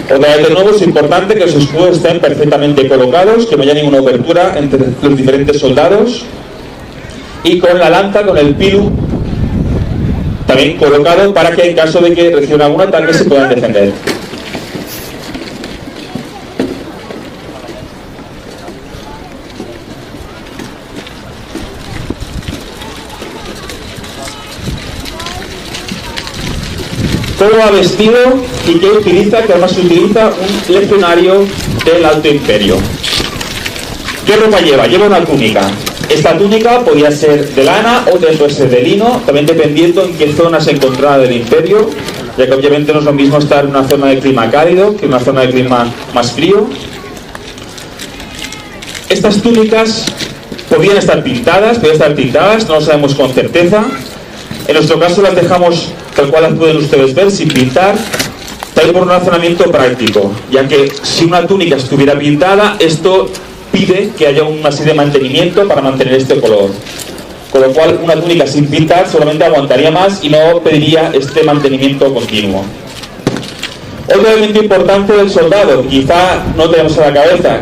Otra vez de nuevo es importante que los escudos estén perfectamente colocados, que no haya ninguna abertura entre los diferentes soldados, y con la lanza, con el pilu también colocado para que en caso de que reciban algún ataque se puedan defender. Todo va vestido y que utiliza, que además utiliza un legionario del Alto Imperio. ¿Qué ropa lleva? Lleva una túnica. Esta túnica podía ser de lana o puede ser de lino, también dependiendo en qué zona se encontraba del imperio, ya que obviamente no es lo mismo estar en una zona de clima cálido que en una zona de clima más frío. Estas túnicas podían estar pintadas, no lo sabemos con certeza. En nuestro caso las dejamos tal cual las pueden ustedes ver, sin pintar, también por un razonamiento práctico, ya que si una túnica estuviera pintada, esto pide que haya una serie de mantenimiento para mantener este color, con lo cual una túnica sin pintar solamente aguantaría más y no pediría este mantenimiento continuo. Otro elemento importante del soldado, quizá no tenemos en la cabeza,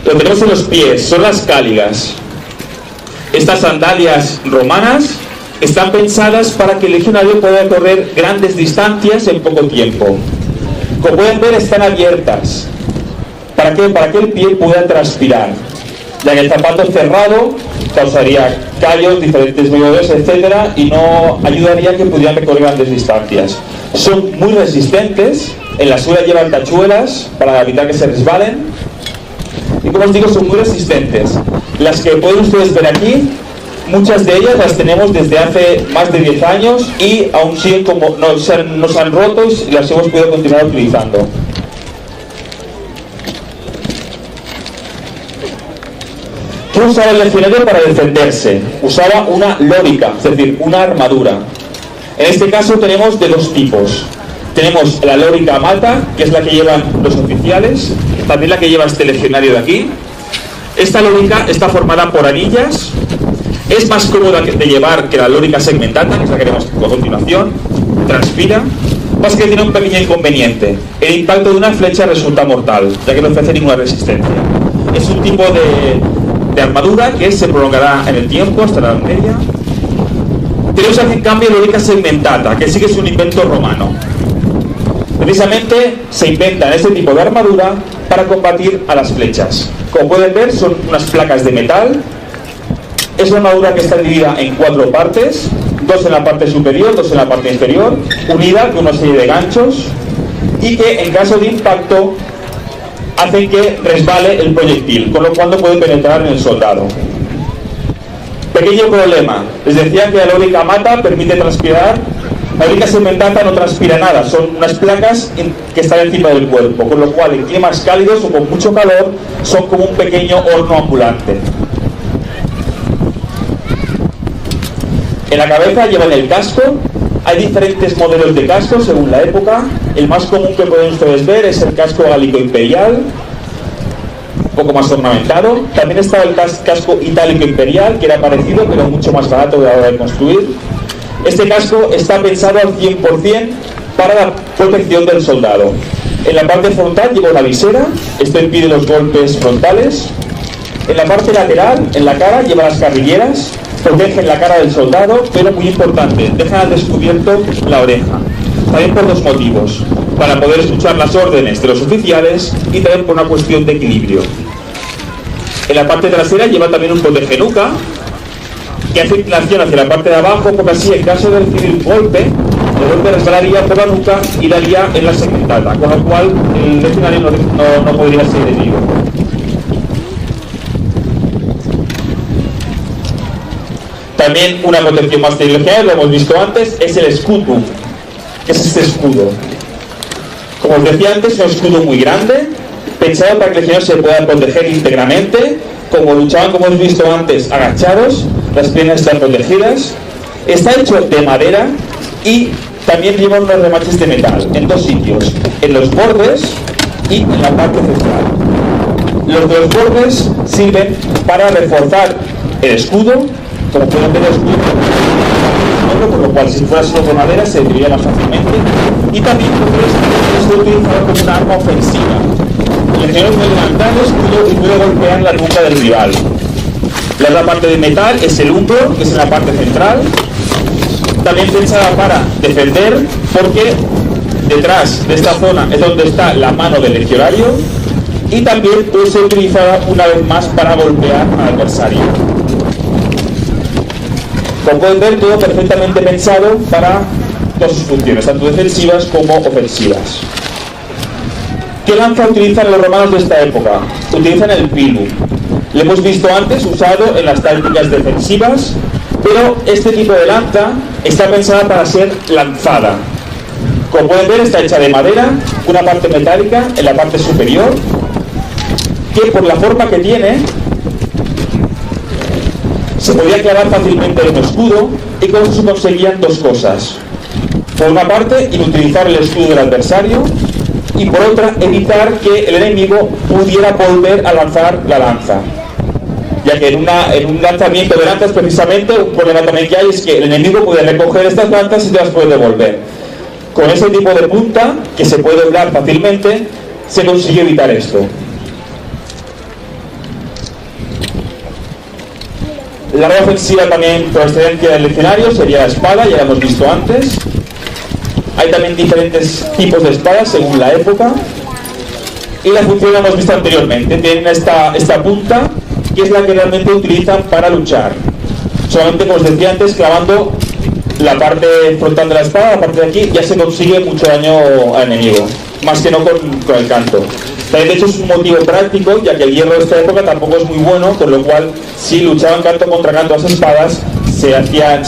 lo tenemos en los pies, son las cáligas. Estas sandalias romanas están pensadas para que el legionario pueda correr grandes distancias en poco tiempo. Como pueden ver, están abiertas. ¿Para qué? Para que el pie pueda transpirar, ya que el zapato cerrado causaría callos, diferentes dolores, etcétera, y no ayudaría a que pudieran recorrer grandes distancias. Son muy resistentes, en la suela llevan tachuelas para evitar que se resbalen, y como os digo, son muy resistentes. Las que pueden ustedes ver aquí, muchas de ellas las tenemos desde hace más de 10 años y aún siguen como no se han roto y las hemos podido continuar utilizando. ¿Qué usaba el legionario para defenderse? Usaba una lórica, es decir, una armadura. En este caso tenemos de dos tipos. Tenemos la lórica mata, que es la que llevan los oficiales, también la que lleva este legionario de aquí. Esta lórica está formada por anillas, es más cómoda de llevar que la lórica segmentata, que es la que veremos a continuación, transpira. Más que tiene un pequeño inconveniente: el impacto de una flecha resulta mortal, ya que no ofrece ninguna resistencia. Es un tipo de armadura que se prolongará en el tiempo hasta la Edad Media. Tenemos aquí en cambio la lórica segmentata, que sí que es un invento romano. Precisamente se inventan este tipo de armadura para combatir a las flechas. Como pueden ver, son unas placas de metal Es una armadura que está dividida en 4 partes, 2 en la parte superior, 2 en la parte inferior, unida con una serie de ganchos y que en caso de impacto hacen que resbale el proyectil, con lo cual no puede penetrar en el soldado. Pequeño problema, les decía que la lórica mata, permite transpirar. La lórica segmentada no transpira nada, son unas placas que están encima del cuerpo, con lo cual en climas cálidos o con mucho calor son como un pequeño horno ambulante. En la cabeza llevan el casco. Hay diferentes modelos de casco según la época. El más común que pueden ustedes ver es el casco gálico imperial, un poco más ornamentado. También estaba el casco itálico imperial, que era parecido pero mucho más barato de la hora de construir. Este casco está pensado al 100% para la protección del soldado. En la parte frontal lleva una visera, esto impide los golpes frontales. En la parte lateral, en la cara, lleva las carrilleras, protegen la cara del soldado, pero muy importante, dejan al descubierto la oreja. También por 2 motivos: para poder escuchar las órdenes de los oficiales y también por una cuestión de equilibrio. En la parte trasera lleva también un protegenuca que hace inclinación hacia la parte de abajo, porque así en caso de recibir un golpe, el golpe resbalaría por la nuca y daría en la segmentada, con lo cual el legionario no podría ser herido. También una protección más privilegiada, lo hemos visto antes, es el scutum, que es este escudo. Como os decía antes, es un escudo muy grande, pensado para que el legionario se pueda proteger íntegramente. Como luchaban, como hemos visto antes, agachados, las piernas están protegidas. Está hecho de madera y también lleva unos remaches de metal en 2 sitios, en los bordes y en la parte central. Los de los bordes sirven para reforzar el escudo. Como pueden ver, el escudo, por lo cual si fuera solo con madera se destruiría más fácilmente, y también puede ser utilizado como una arma ofensiva. El legionario puede levantar el escudo y puede golpear la nuca del rival. La otra parte de metal es el hombro, que es en la parte central, también pensada para defender, porque detrás de esta zona es donde está la mano del legionario, y también puede ser utilizada una vez más para golpear al adversario. Como pueden ver, todo perfectamente pensado para todas sus funciones, tanto defensivas como ofensivas. ¿Qué lanza utilizan los romanos de esta época? Utilizan el pilum. Lo hemos visto antes usado en las tácticas defensivas, pero este tipo de lanza está pensada para ser lanzada. Como pueden ver, está hecha de madera, una parte metálica en la parte superior, que por la forma que tiene se podía clavar fácilmente en un escudo, y con eso se conseguían 2 cosas. Por una parte, inutilizar el escudo del adversario, y por otra, evitar que el enemigo pudiera volver a lanzar la lanza. Ya que en un lanzamiento de lanzas, precisamente, un problema también que hay es que el enemigo puede recoger estas lanzas y te las puede devolver. Con ese tipo de punta, que se puede doblar fácilmente, se consigue evitar esto. La arma ofensiva también por excelencia del legionario sería la espada, ya la hemos visto antes. Hay también diferentes tipos de espadas según la época. Y la función la hemos visto anteriormente. Tienen esta punta, que es la que realmente utilizan para luchar. Solamente, como os decía antes, clavando la parte frontal de la espada, la parte de aquí, ya se consigue mucho daño al enemigo, más que no con el canto. De hecho, es un motivo práctico, ya que el hierro de esta época tampoco es muy bueno, con lo cual, si luchaban canto contra canto las espadas, se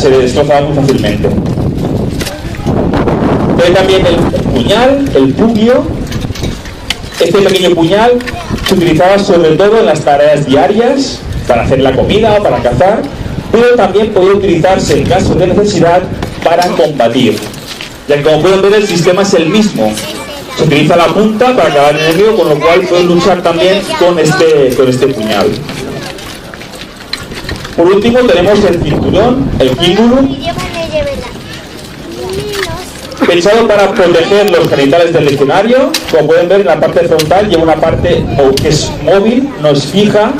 destrozaban muy fácilmente. Hay también el puñal, el pugio. Este pequeño puñal se utilizaba sobre todo en las tareas diarias, para hacer la comida o para cazar, pero también podía utilizarse en caso de necesidad para combatir. Ya que, como pueden ver, el sistema es el mismo. Se utiliza la punta para acabar el enemigo, con lo cual pueden luchar también con este puñal. Por último tenemos el cinturón, el cingulum, pensado para proteger los genitales del legionario. Como pueden ver, en la parte frontal lleva una parte que es móvil, no es fija,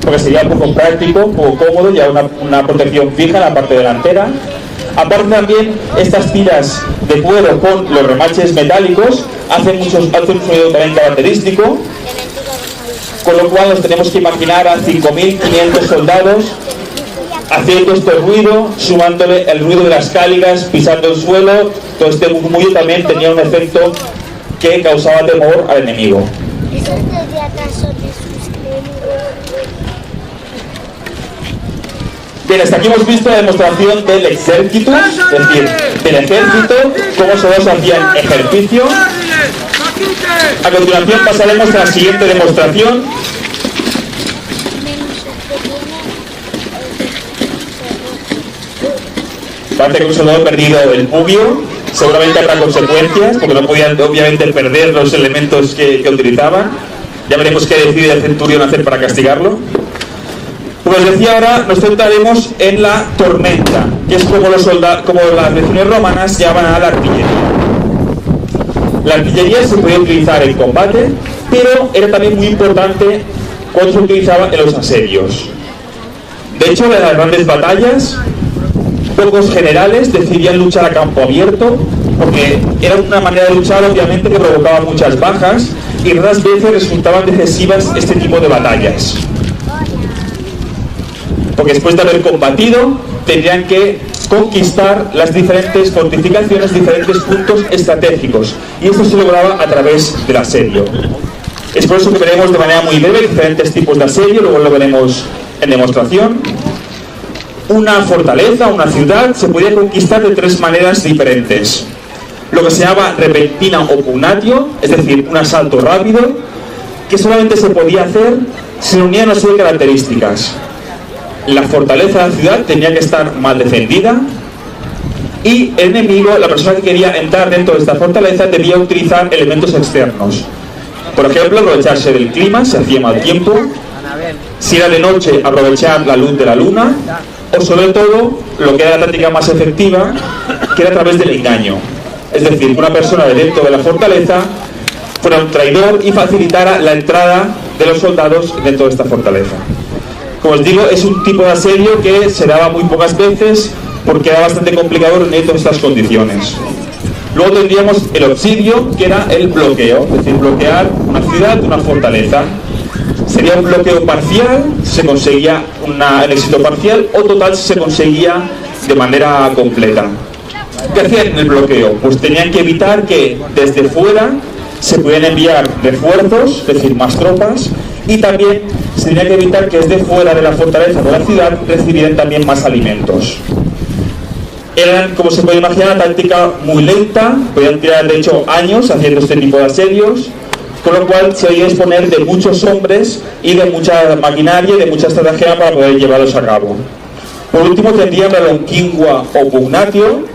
porque sería un poco práctico, un poco cómodo, lleva una protección fija en la parte delantera. Aparte también, estas tiras de cuero con los remaches metálicos hacen un sonido también característico, con lo cual nos tenemos que imaginar a 5.500 soldados haciendo este ruido, sumándole el ruido de las cáligas, pisando el suelo. Todo este murmullo también tenía un efecto que causaba temor al enemigo. ¿Esos de atrás son de sus enemigos? Bien, hasta aquí hemos visto la demostración del ejército, es decir, del ejército, cómo se hacían ejercicio. A continuación pasaremos a la siguiente demostración. Parece que un soldado ha perdido el pubio, seguramente habrá consecuencias, porque no podían obviamente perder los elementos que utilizaban. Ya veremos qué decide el centurión hacer para castigarlo. Como os decía, ahora nos centraremos en la tormenta, que es como las legiones romanas llaman a la artillería. La artillería se podía utilizar en combate, pero era también muy importante cuando se utilizaba en los asedios. De hecho, en las grandes batallas, pocos generales decidían luchar a campo abierto, porque era una manera de luchar obviamente que provocaba muchas bajas, y raras veces resultaban decisivas este tipo de batallas. Porque después de haber combatido, tendrían que conquistar las diferentes fortificaciones, diferentes puntos estratégicos. Y esto se lograba a través del asedio. Es por eso que veremos de manera muy breve diferentes tipos de asedio, luego lo veremos en demostración. Una fortaleza, una ciudad, se podía conquistar de tres maneras diferentes. Lo que se llama repentina o pugnatio, es decir, un asalto rápido, que solamente se podía hacer si unían una serie de características. La fortaleza de la ciudad tenía que estar mal defendida y el enemigo, la persona que quería entrar dentro de esta fortaleza, debía utilizar elementos externos. Por ejemplo, aprovecharse del clima, si hacía mal tiempo, si era de noche, aprovechar la luz de la luna, o sobre todo, lo que era la táctica más efectiva, que era a través del engaño. Es decir, que una persona de dentro de la fortaleza fuera un traidor y facilitara la entrada de los soldados dentro de esta fortaleza. Como os digo, es un tipo de asedio que se daba muy pocas veces porque era bastante complicado reunir todas estas condiciones. Luego tendríamos el obsidio, que era el bloqueo, es decir, bloquear una ciudad, una fortaleza. Sería un bloqueo parcial, se conseguía el éxito parcial, o total si se conseguía de manera completa. ¿Qué hacían en el bloqueo? Pues tenían que evitar que desde fuera se pudieran enviar refuerzos, es decir, más tropas, y también se tenía que evitar que desde fuera de la fortaleza de la ciudad recibieran también más alimentos. Eran, como se puede imaginar, una táctica muy lenta, podían tirar de hecho años haciendo este tipo de asedios, con lo cual se debía disponer de muchos hombres y de mucha maquinaria y de mucha estrategia para poder llevarlos a cabo. Por último tendríamos la lonquingua o pugnatio,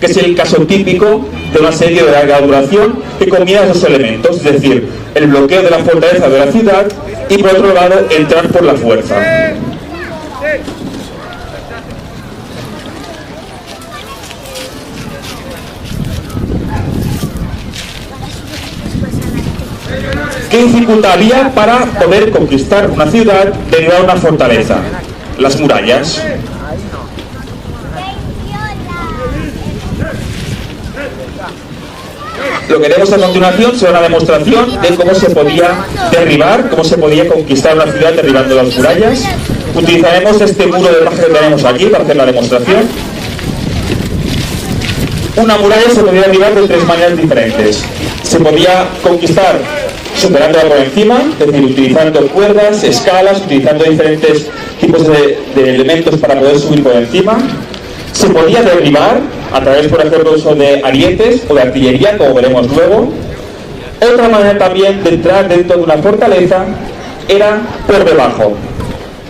que es el caso típico de un asedio de larga duración que combina esos elementos, es decir, el bloqueo de la fortaleza de la ciudad y por otro lado entrar por la fuerza. ¿Qué dificultad había para poder conquistar una ciudad derivada de una fortaleza? Las murallas. Lo que veremos a continuación será una demostración de cómo se podía derribar, cómo se podía conquistar una ciudad derribando las murallas. Utilizaremos este muro de paja que tenemos aquí para hacer la demostración. Una muralla se podía derribar de tres maneras diferentes. Se podía conquistar superándola por encima, es decir, utilizando cuerdas, escalas, utilizando diferentes tipos de elementos para poder subir por encima. Se podía derribar a través, por ejemplo, de arietes o de artillería, como veremos luego. Otra manera también de entrar dentro de una fortaleza era por debajo,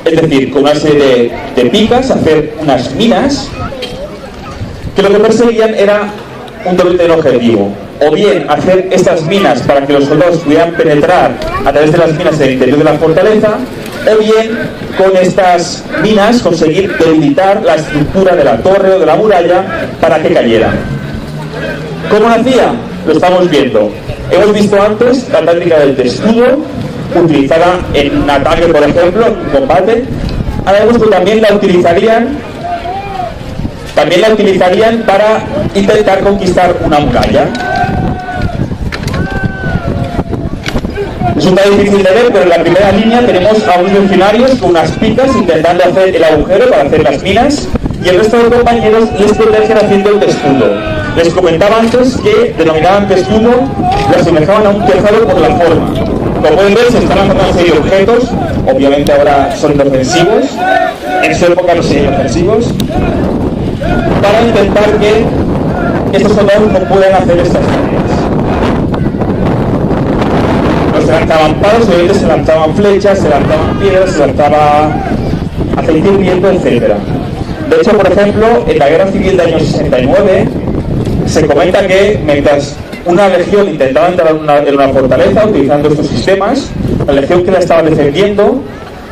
es decir, con una serie de picas, hacer unas minas que lo que perseguían era un doble objetivo: o bien hacer estas minas para que los soldados pudieran penetrar a través de las minas en el interior de la fortaleza, o bien con estas minas conseguir debilitar la estructura de la torre o de la muralla para que cayera. ¿Cómo lo hacía? Lo estamos viendo. Hemos visto antes la táctica del testudo, utilizada en un ataque, por ejemplo, en un combate. Ahora vemos que también la utilizarían para intentar conquistar una muralla. Resulta difícil de ver, pero en la primera línea tenemos a unos legionarios con unas picas intentando hacer el agujero para hacer las minas, y el resto de compañeros les protegen haciendo el testudo. Les comentaba antes que denominaban testudo, lo asemejaban a un tejado por la forma. Como pueden ver, se están lanzando una serie de objetos, obviamente ahora son inofensivos, en su época no serían inofensivos, para intentar que estos soldados no puedan hacer estas tareas. Se lanzaban palos, obviamente se lanzaban flechas, se lanzaban piedras, se lanzaba aceite hirviendo, etc. De hecho, por ejemplo, en la Guerra Civil del año 69 se comenta que mientras una legión intentaba entrar en una fortaleza utilizando estos sistemas, la legión que la estaba defendiendo,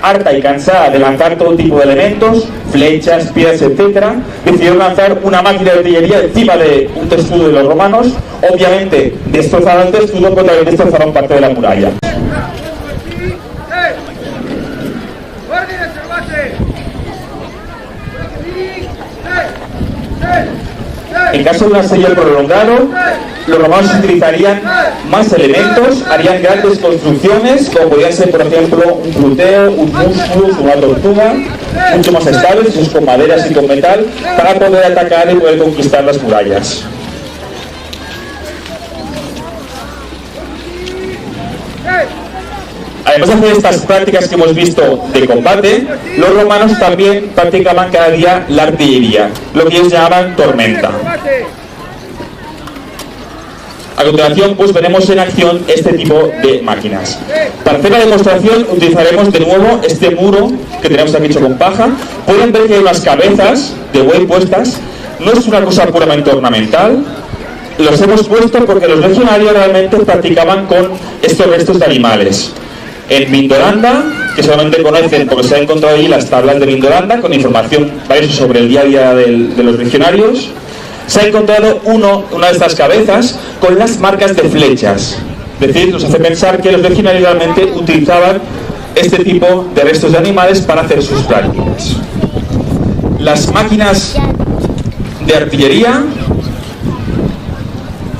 harta y cansada de lanzar todo tipo de elementos, flechas, piedras, etc., decidieron lanzar una máquina de artillería encima de un testudo de los romanos. Obviamente destrozaron el testudo, pero también destrozaron parte de la muralla. En caso de un asedio prolongado, los romanos utilizarían más elementos, harían grandes construcciones, como podrían ser, por ejemplo, un pluteo, un musculus, una tortuga, mucho más estables, hechos con maderas y con metal, para poder atacar y poder conquistar las murallas. Además de hacer estas prácticas que hemos visto de combate, los romanos también practicaban cada día la artillería, lo que ellos llamaban tormenta. A continuación, pues veremos en acción este tipo de máquinas. Para hacer la demostración utilizaremos de nuevo este muro que tenemos aquí hecho con paja. Pueden ver que hay unas cabezas de buey puestas. No es una cosa puramente ornamental. Los hemos puesto porque los legionarios realmente practicaban con estos restos de animales. En Vindolanda, que solamente conocen porque se han encontrado allí las tablas de Vindolanda con información valiosa sobre el día a día de los legionarios, se ha encontrado una de estas cabezas con las marcas de flechas. Es decir, nos hace pensar que los legionarios realmente utilizaban este tipo de restos de animales para hacer sus prácticas. Las máquinas de artillería,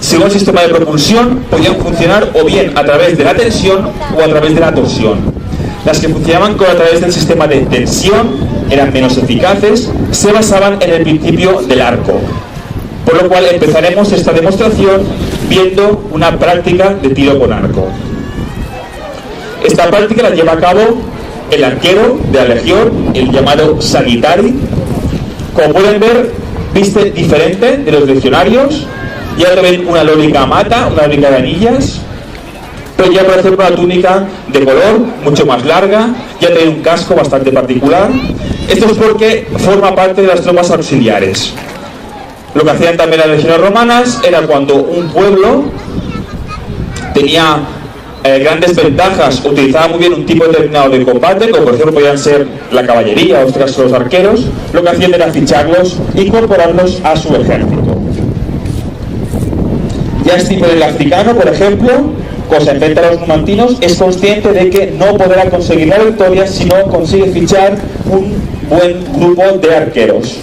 según el sistema de propulsión, podían funcionar o bien a través de la tensión o a través de la torsión. Las que funcionaban a través del sistema de tensión eran menos eficaces, se basaban en el principio del arco. Por lo cual empezaremos esta demostración viendo una práctica de tiro con arco. Esta práctica la lleva a cabo el arquero de la legión, el llamado Sagitari. Como pueden ver, viste diferente de los legionarios. Ya ven una lólica mata, una lólica de anillas, pero ya por ejemplo una túnica de color mucho más larga, ya tiene un casco bastante particular. Esto es porque forma parte de las tropas auxiliares. Lo que hacían también las legiones romanas era cuando un pueblo tenía grandes ventajas, utilizaba muy bien un tipo determinado de combate, como por ejemplo podían ser la caballería o en este caso los arqueros, lo que hacían era ficharlos e incorporarlos a su ejército. Ya Stipe el africano, por ejemplo, cuando se enfrenta a los numantinos, es consciente de que no podrá conseguir la victoria si no consigue fichar un buen grupo de arqueros.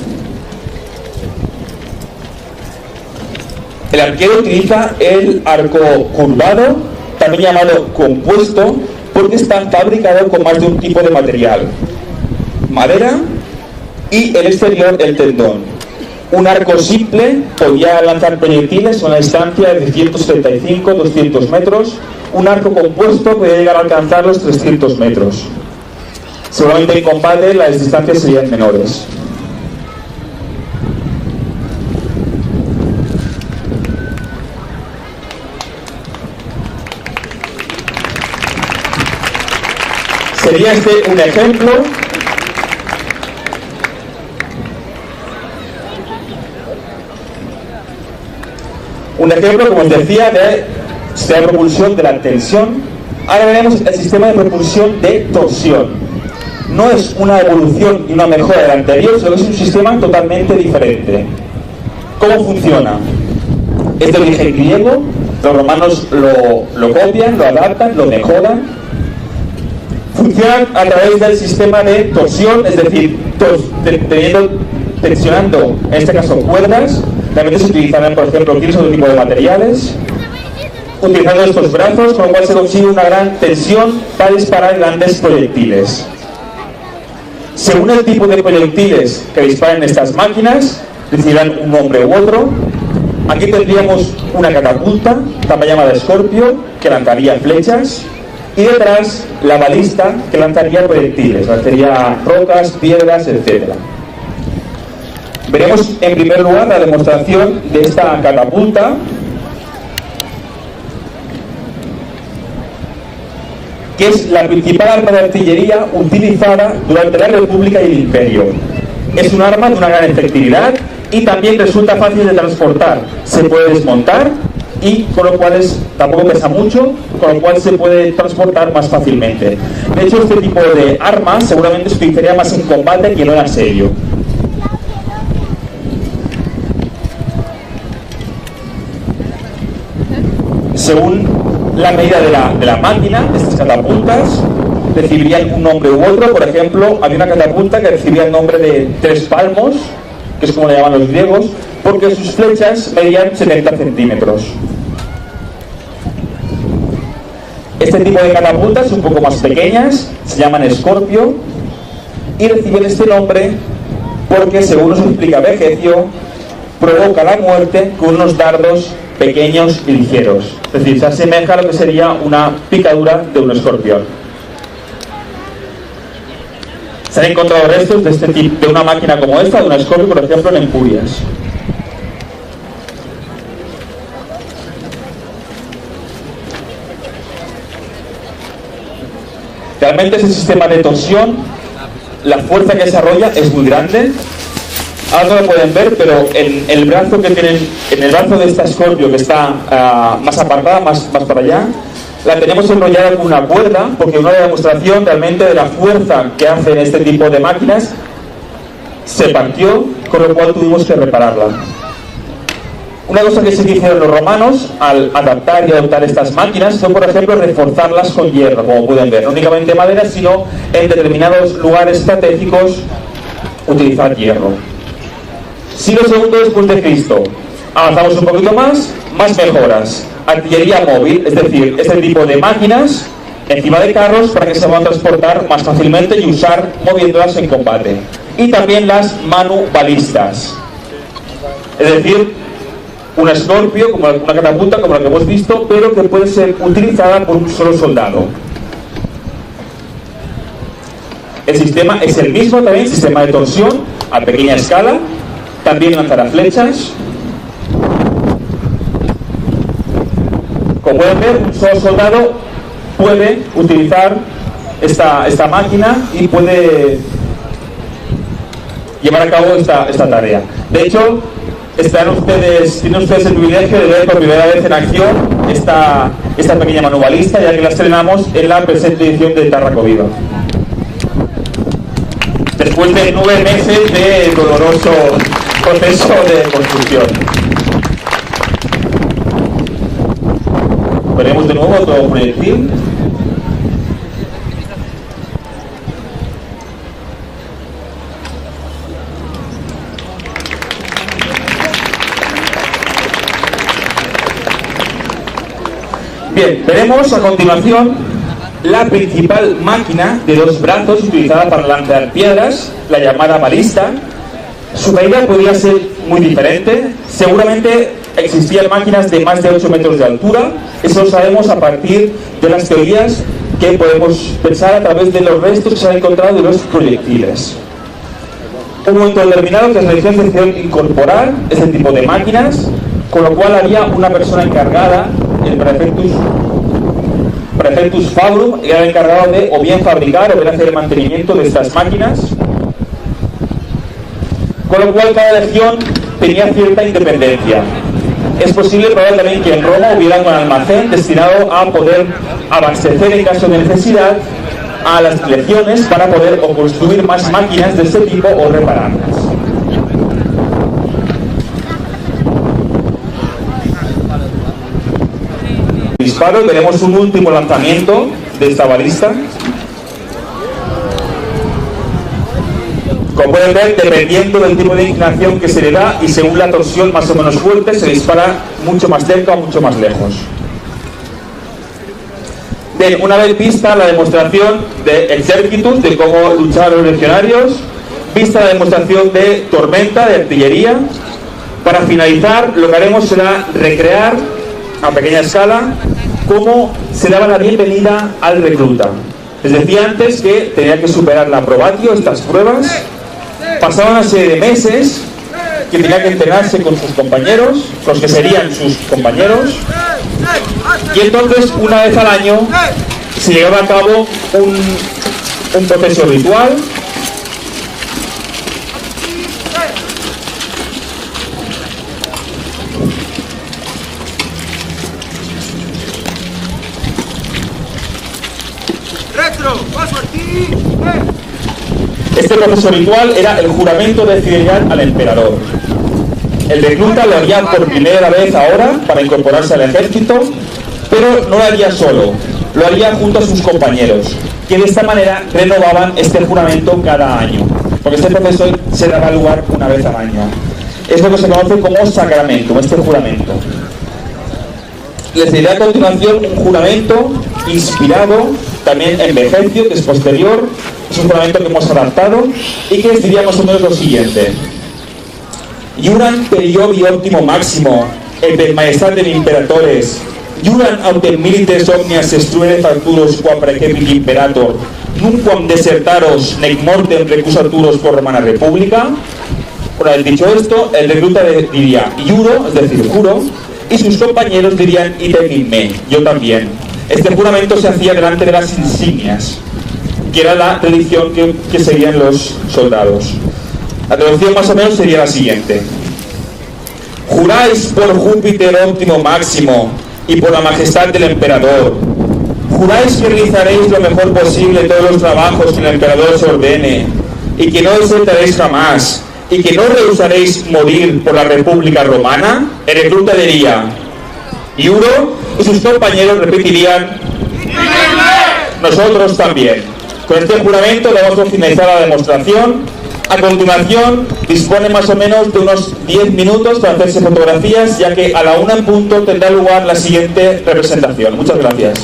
El arquero utiliza el arco curvado, también llamado compuesto, porque está fabricado con más de un tipo de material: madera y el exterior el tendón. Un arco simple podía lanzar proyectiles a una distancia de 175-200 metros. Un arco compuesto podía llegar a alcanzar los 300 metros. Seguramente en combate las distancias serían menores. Sería este un ejemplo como os decía, de sistema de propulsión de la tensión. Ahora veremos el sistema de propulsión de torsión. No es una evolución y una mejora del anterior, sino que es un sistema totalmente diferente. ¿Cómo funciona? Es de origen griego, los romanos lo copian, lo adaptan, lo mejoran. Funciona a través del sistema de torsión, es decir, tensionando, en este caso, cuerdas. También se utilizarán, por ejemplo, otro tipo de materiales. utilizando estos brazos, con lo cual se consigue una gran tensión para disparar grandes proyectiles. Según el tipo de proyectiles que disparen estas máquinas, recibirán un nombre u otro. Aquí tendríamos una catapulta, también llamada Scorpio, que lanzaría flechas, y detrás la balista, que lanzaría proyectiles, lanzaría rocas, piedras, etc. Veremos en primer lugar la demostración de esta catapulta, que es la principal arma de artillería utilizada durante la República y el Imperio. Es un arma de una gran efectividad y también resulta fácil de transportar. Se puede desmontar y con lo cual tampoco pesa mucho, con lo cual se puede transportar más fácilmente. De hecho, este tipo de armas seguramente se utilizaría más en combate que no en asedio. Según la medida de la máquina, estas catapultas recibirían un nombre u otro. Por ejemplo, había una catapulta que recibía el nombre de 3 palmos, que es como le llaman los griegos, porque sus flechas medían 70 centímetros. Este tipo de catapultas, un poco más pequeñas, se llaman Scorpio y reciben este nombre porque, según nos explica Vegecio, provoca la muerte con unos dardos pequeños y ligeros. Es decir, se asemeja a lo que sería una picadura de un escorpión. Se han encontrado restos de este tipo, de una máquina como esta, de una Scorpio, por ejemplo, en Empurias. Realmente ese sistema de torsión, la fuerza que desarrolla es muy grande. Ahora no lo pueden ver, pero en el brazo que tienen, en el brazo de esta Scorpio, que está más apartada, más para allá, la tenemos enrollada con una cuerda, porque una demostración realmente de la fuerza que hacen este tipo de máquinas se partió, con lo cual tuvimos que repararla. Una cosa que sí que hicieron los romanos al adaptar y adoptar estas máquinas fue, por ejemplo, reforzarlas con hierro, como pueden ver, no únicamente madera, sino en determinados lugares estratégicos utilizar hierro. Siglo II después de Cristo, avanzamos un poquito más mejoras. Artillería móvil, es decir, este tipo de máquinas encima de carros para que se puedan transportar más fácilmente y usar moviéndolas en combate. Y también las manubalistas, es decir, una Scorpio, como una catapulta, como la que hemos visto, pero que puede ser utilizada por un solo soldado. El sistema es el mismo también, sistema de torsión a pequeña escala, también lanzará flechas. Como pueden ver, un solo soldado puede utilizar esta máquina y puede llevar a cabo esta tarea. De hecho, tienen ustedes el privilegio de ver por primera vez en acción esta pequeña manualista, ya que la estrenamos en la presente edición de Tárraco Viva. Después de 9 meses de doloroso proceso de construcción. Veremos de nuevo otro proyectil. Bien, veremos a continuación la principal máquina de 2 brazos utilizada para lanzar piedras, la llamada balista. Su medida podría ser muy diferente. Seguramente existían máquinas de más de 8 metros de altura. Eso lo sabemos a partir de las teorías que podemos pensar a través de los restos que se han encontrado de los proyectiles. Un momento determinado que las religiones decidieron incorporar este tipo de máquinas, con lo cual había una persona encargada, el Praefectus Fabrum, era el encargado de o bien fabricar o bien hacer el mantenimiento de estas máquinas, con lo cual cada legión tenía cierta independencia. Es posible probablemente que en Roma hubiera un almacén destinado a poder abastecer en caso de necesidad a las legiones para poder o construir más máquinas de este tipo o repararlas. Disparo, tenemos un último lanzamiento de esta balista. Como pueden ver, dependiendo del tipo de inclinación que se le da y según la torsión más o menos fuerte, se dispara mucho más cerca o mucho más lejos. Bien, una vez vista la demostración de Exercitus, de cómo luchaban los legionarios, vista la demostración de Tormenta, de artillería, para finalizar lo que haremos será recrear a pequeña escala cómo se daba la bienvenida al recluta. Les decía antes que tenía que superar la probatio, estas pruebas, pasaba una serie de meses que tenía que entrenarse con sus compañeros, los que serían sus compañeros, y entonces una vez al año se llevaba a cabo un proceso ritual Este proceso ritual era el juramento de fidelidad al emperador. El recluta lo haría por primera vez ahora para incorporarse al ejército, pero no lo haría solo, lo haría junto a sus compañeros, que de esta manera renovaban este juramento cada año, porque este proceso se daba lugar una vez al año. Es lo que se conoce como sacramento, este juramento. Les diré a continuación un juramento inspirado también en Vegecio, que es posterior, es un juramento que hemos adaptado y que les diría más o menos lo siguiente. Juran per iovi optimo maximo et per maestatem imperatores, juran autem milites omnias estruere facturos quam praecepit imperator, nunquam desertaros nec mortem recusaturos por Romana República. Una vez dicho esto, el recluta diría juro, es decir, juro, y sus compañeros dirían idem in me, yo también. Este juramento se hacía delante de las insignias, que era la tradición que seguían los soldados. La traducción más o menos sería la siguiente: juráis por Júpiter óptimo máximo y por la majestad del emperador, juráis que realizaréis lo mejor posible todos los trabajos que el emperador os ordene y que no desertaréis jamás y que no rehusaréis morir por la República Romana. El recluta diría juro, y sus compañeros repetirían nosotros también. Con este juramento damos por finalizada la demostración. A continuación dispone más o menos de unos 10 minutos para hacerse fotografías, ya que a la 1 en punto tendrá lugar la siguiente representación. Muchas gracias.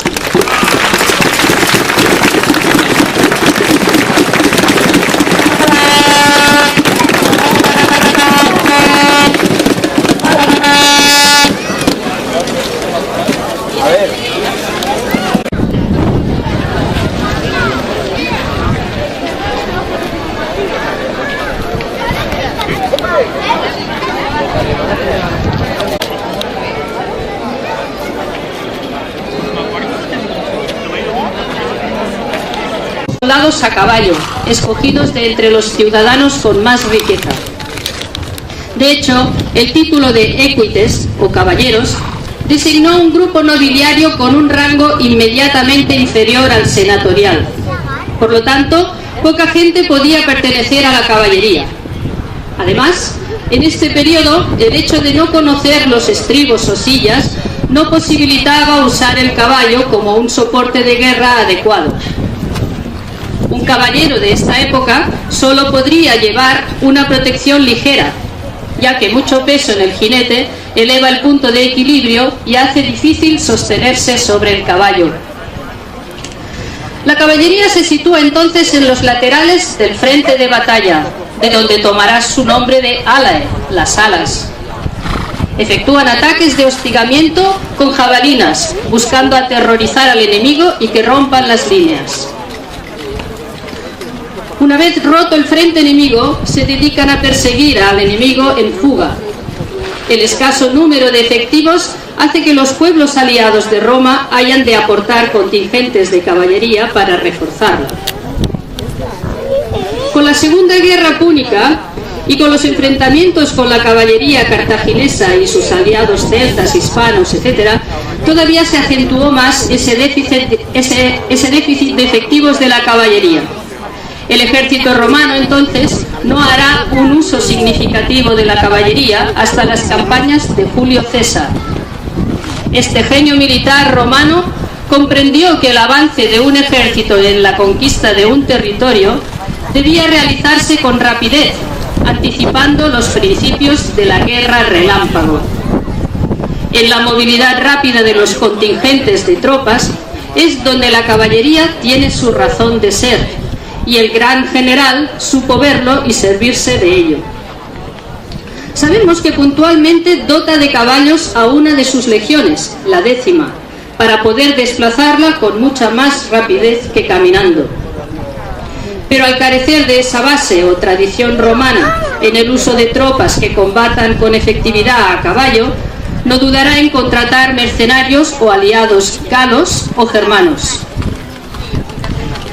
Soldados a caballo, escogidos de entre los ciudadanos con más riqueza. De hecho, el título de equites, o caballeros, designó un grupo nobiliario con un rango inmediatamente inferior al senatorial. Por lo tanto, poca gente podía pertenecer a la caballería. Además, en este periodo, el hecho de no conocer los estribos o sillas no posibilitaba usar el caballo como un soporte de guerra adecuado. Un caballero de esta época solo podría llevar una protección ligera, ya que mucho peso en el jinete eleva el punto de equilibrio y hace difícil sostenerse sobre el caballo. La caballería se sitúa entonces en los laterales del frente de batalla, de donde tomará su nombre de alae, las alas. Efectúan ataques de hostigamiento con jabalinas, buscando aterrorizar al enemigo y que rompan las líneas. Una vez roto el frente enemigo, se dedican a perseguir al enemigo en fuga. El escaso número de efectivos hace que los pueblos aliados de Roma hayan de aportar contingentes de caballería para reforzarla. Con la Segunda Guerra Púnica y con los enfrentamientos con la caballería cartaginesa y sus aliados celtas, hispanos, etc., todavía se acentuó más ese déficit de efectivos de la caballería. El ejército romano entonces no hará un uso significativo de la caballería hasta las campañas de Julio César. Este genio militar romano comprendió que el avance de un ejército en la conquista de un territorio debía realizarse con rapidez, anticipando los principios de la guerra relámpago. En la movilidad rápida de los contingentes de tropas, es donde la caballería tiene su razón de ser, y el gran general supo verlo y servirse de ello. Sabemos que puntualmente dota de caballos a una de sus legiones, la 10ª, para poder desplazarla con mucha más rapidez que caminando. Pero al carecer de esa base o tradición romana en el uso de tropas que combatan con efectividad a caballo, no dudará en contratar mercenarios o aliados galos o germanos.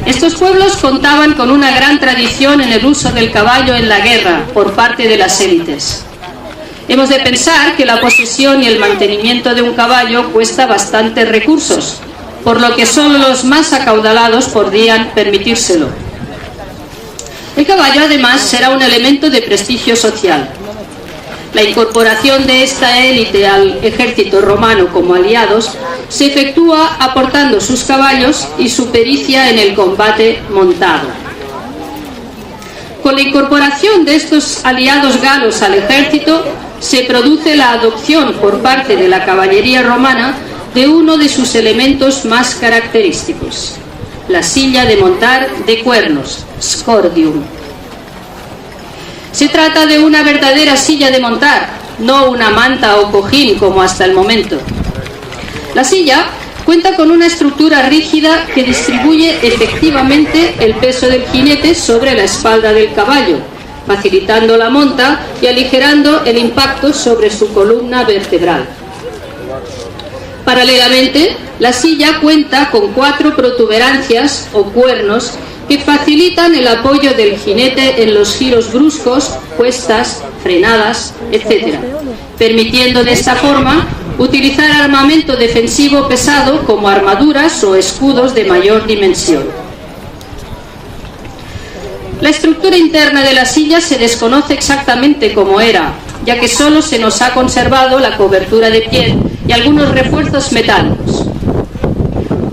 Estos pueblos contaban con una gran tradición en el uso del caballo en la guerra por parte de las élites. Hemos de pensar que la posesión y el mantenimiento de un caballo cuesta bastantes recursos, por lo que solo los más acaudalados podrían permitírselo. El caballo, además, será un elemento de prestigio social. La incorporación de esta élite al ejército romano como aliados se efectúa aportando sus caballos y su pericia en el combate montado. Con la incorporación de estos aliados galos al ejército, se produce la adopción por parte de la caballería romana de uno de sus elementos más característicos, la silla de montar de cuernos, scordium. Se trata de una verdadera silla de montar, no una manta o cojín como hasta el momento. La silla cuenta con una estructura rígida que distribuye efectivamente el peso del jinete sobre la espalda del caballo, facilitando la monta y aligerando el impacto sobre su columna vertebral. Paralelamente, la silla cuenta con 4 protuberancias o cuernos que facilitan el apoyo del jinete en los giros bruscos, puestas, frenadas, etc., permitiendo de esta forma utilizar armamento defensivo pesado como armaduras o escudos de mayor dimensión. La estructura interna de la silla se desconoce exactamente cómo era, ya que solo se nos ha conservado la cobertura de piel y algunos refuerzos metálicos.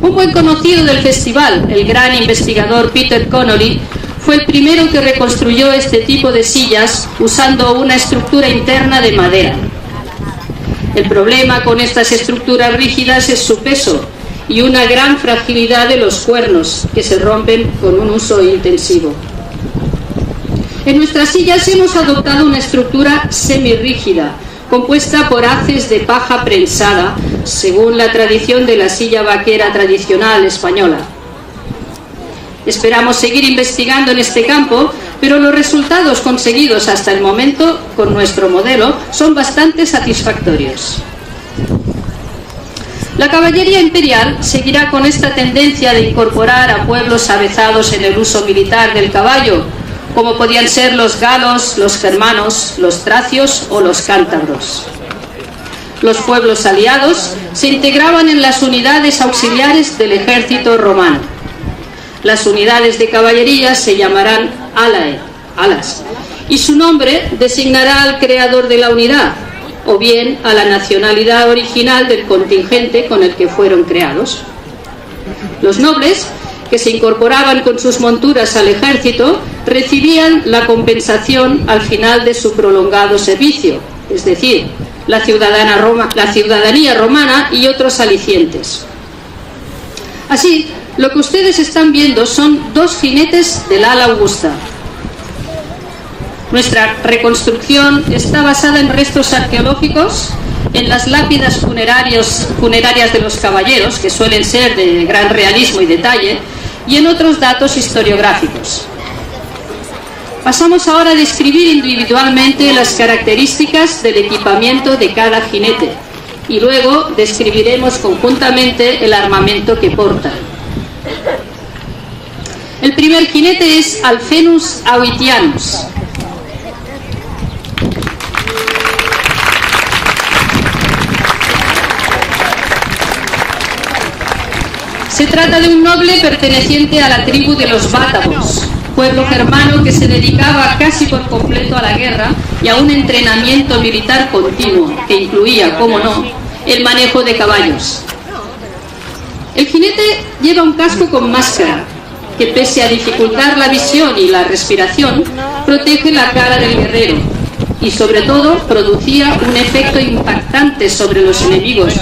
Un buen conocido del festival, el gran investigador Peter Connolly, fue el primero que reconstruyó este tipo de sillas usando una estructura interna de madera. El problema con estas estructuras rígidas es su peso y una gran fragilidad de los cuernos, que se rompen con un uso intensivo. En nuestras sillas hemos adoptado una estructura semirrígida, compuesta por haces de paja prensada, según la tradición de la silla vaquera tradicional española. Esperamos seguir investigando en este campo, pero los resultados conseguidos hasta el momento con nuestro modelo son bastante satisfactorios. La caballería imperial seguirá con esta tendencia de incorporar a pueblos avezados en el uso militar del caballo, como podían ser los galos, los germanos, los tracios o los cántabros. Los pueblos aliados se integraban en las unidades auxiliares del ejército romano. Las unidades de caballería se llamarán alae, alas, y su nombre designará al creador de la unidad, o bien a la nacionalidad original del contingente con el que fueron creados. Los nobles, que se incorporaban con sus monturas al ejército, recibían la compensación al final de su prolongado servicio, es decir, la ciudadanía romana y otros alicientes. Así, lo que ustedes están viendo son 2 jinetes del ala augusta. Nuestra reconstrucción está basada en restos arqueológicos, en las lápidas funerarias de los caballeros, que suelen ser de gran realismo y detalle, y en otros datos historiográficos. Pasamos ahora a describir individualmente las características del equipamiento de cada jinete, y luego describiremos conjuntamente el armamento que portan. El primer jinete es Alfenus Aoitianus. Se trata de un noble perteneciente a la tribu de los bátavos, pueblo germano que se dedicaba casi por completo a la guerra y a un entrenamiento militar continuo, que incluía, como no, el manejo de caballos. El jinete lleva un casco con máscara, que pese a dificultar la visión y la respiración, protege la cara del guerrero, y sobre todo producía un efecto impactante sobre los enemigos,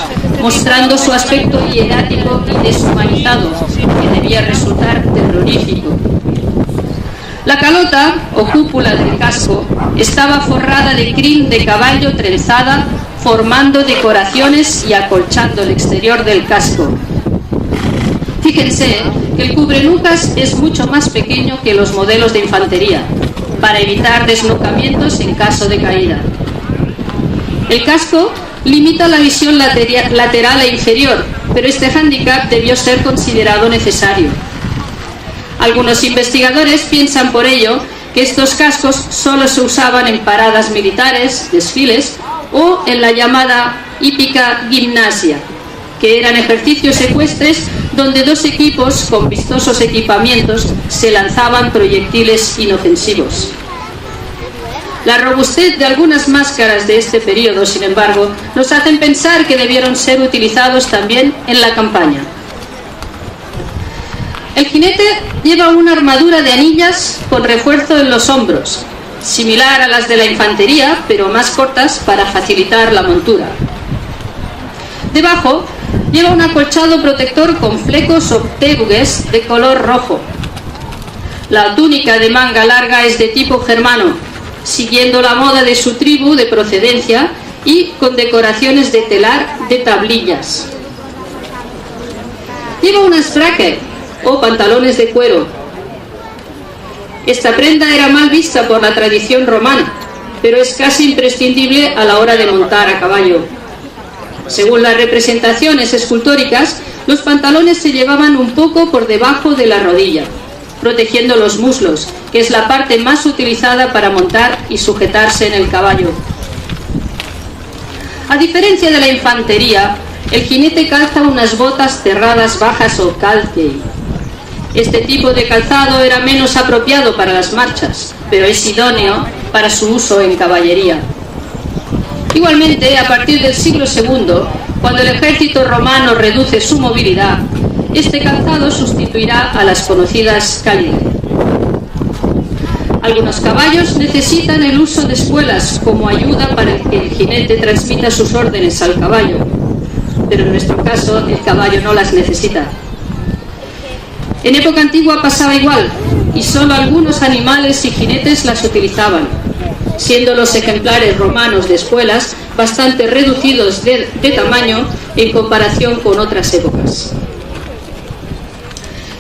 mostrando su aspecto hierático y deshumanizado. armado, que debía resultar terrorífico. La calota, o cúpula del casco, estaba forrada de crin de caballo trenzada, formando decoraciones y acolchando el exterior del casco. Fíjense que el cubrenucas es mucho más pequeño que los modelos de infantería, para evitar deslocamientos en caso de caída. El casco limita la visión lateral e inferior, pero este hándicap debió ser considerado necesario. Algunos investigadores piensan por ello que estos cascos solo se usaban en paradas militares, desfiles o en la llamada hípica gimnasia, que eran ejercicios ecuestres donde dos equipos con vistosos equipamientos se lanzaban proyectiles inofensivos. La robustez de algunas máscaras de este periodo, sin embargo, nos hacen pensar que debieron ser utilizados también en la campaña. El jinete lleva una armadura de anillas con refuerzo en los hombros, similar a las de la infantería, pero más cortas para facilitar la montura. Debajo lleva un acolchado protector con flecos o tébugues de color rojo. La túnica de manga larga es de tipo germano, siguiendo la moda de su tribu de procedencia y con decoraciones de telar de tablillas. Lleva unas fraque o pantalones de cuero. Esta prenda era mal vista por la tradición romana, pero es casi imprescindible a la hora de montar a caballo. Según las representaciones escultóricas, los pantalones se llevaban un poco por debajo de la rodilla, protegiendo los muslos, que es la parte más utilizada para montar y sujetarse en el caballo. A diferencia de la infantería, el jinete calza unas botas cerradas bajas o calcei. Este tipo de calzado era menos apropiado para las marchas, pero es idóneo para su uso en caballería. Igualmente, a partir del siglo II, cuando el ejército romano reduce su movilidad, este calzado sustituirá a las conocidas calibre. Algunos caballos necesitan el uso de espuelas como ayuda para que el jinete transmita sus órdenes al caballo, pero en nuestro caso el caballo no las necesita. En época antigua pasaba igual, y solo algunos animales y jinetes las utilizaban, siendo los ejemplares romanos de espuelas bastante reducidos de tamaño en comparación con otras épocas.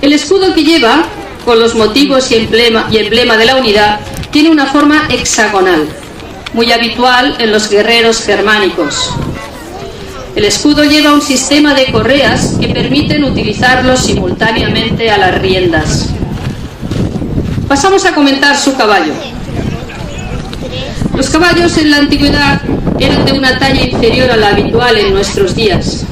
El escudo que lleva, con los motivos y emblema de la unidad, tiene una forma hexagonal, muy habitual en los guerreros germánicos. El escudo lleva un sistema de correas que permiten utilizarlo simultáneamente a las riendas. Pasamos a comentar su caballo. Los caballos en la antigüedad eran de una talla inferior a la habitual en nuestros días.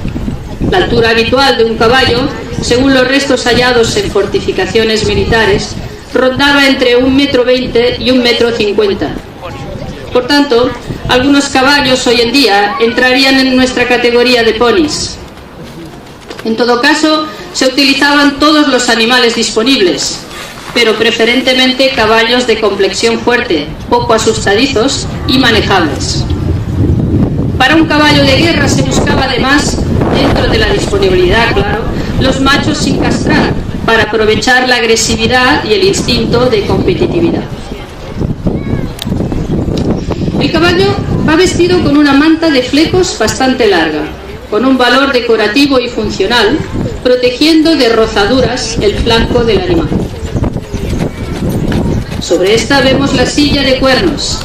La altura habitual de un caballo, según los restos hallados en fortificaciones militares, rondaba entre 1,20 m y 1,50 m. Por tanto, algunos caballos hoy en día entrarían en nuestra categoría de ponis. En todo caso, se utilizaban todos los animales disponibles, pero preferentemente caballos de complexión fuerte, poco asustadizos y manejables. Para un caballo de guerra se buscaba además, dentro de la disponibilidad, claro, los machos sin castrar, para aprovechar la agresividad y el instinto de competitividad. El caballo va vestido con una manta de flecos bastante larga, con un valor decorativo y funcional, protegiendo de rozaduras el flanco del animal. Sobre esta vemos la silla de cuernos.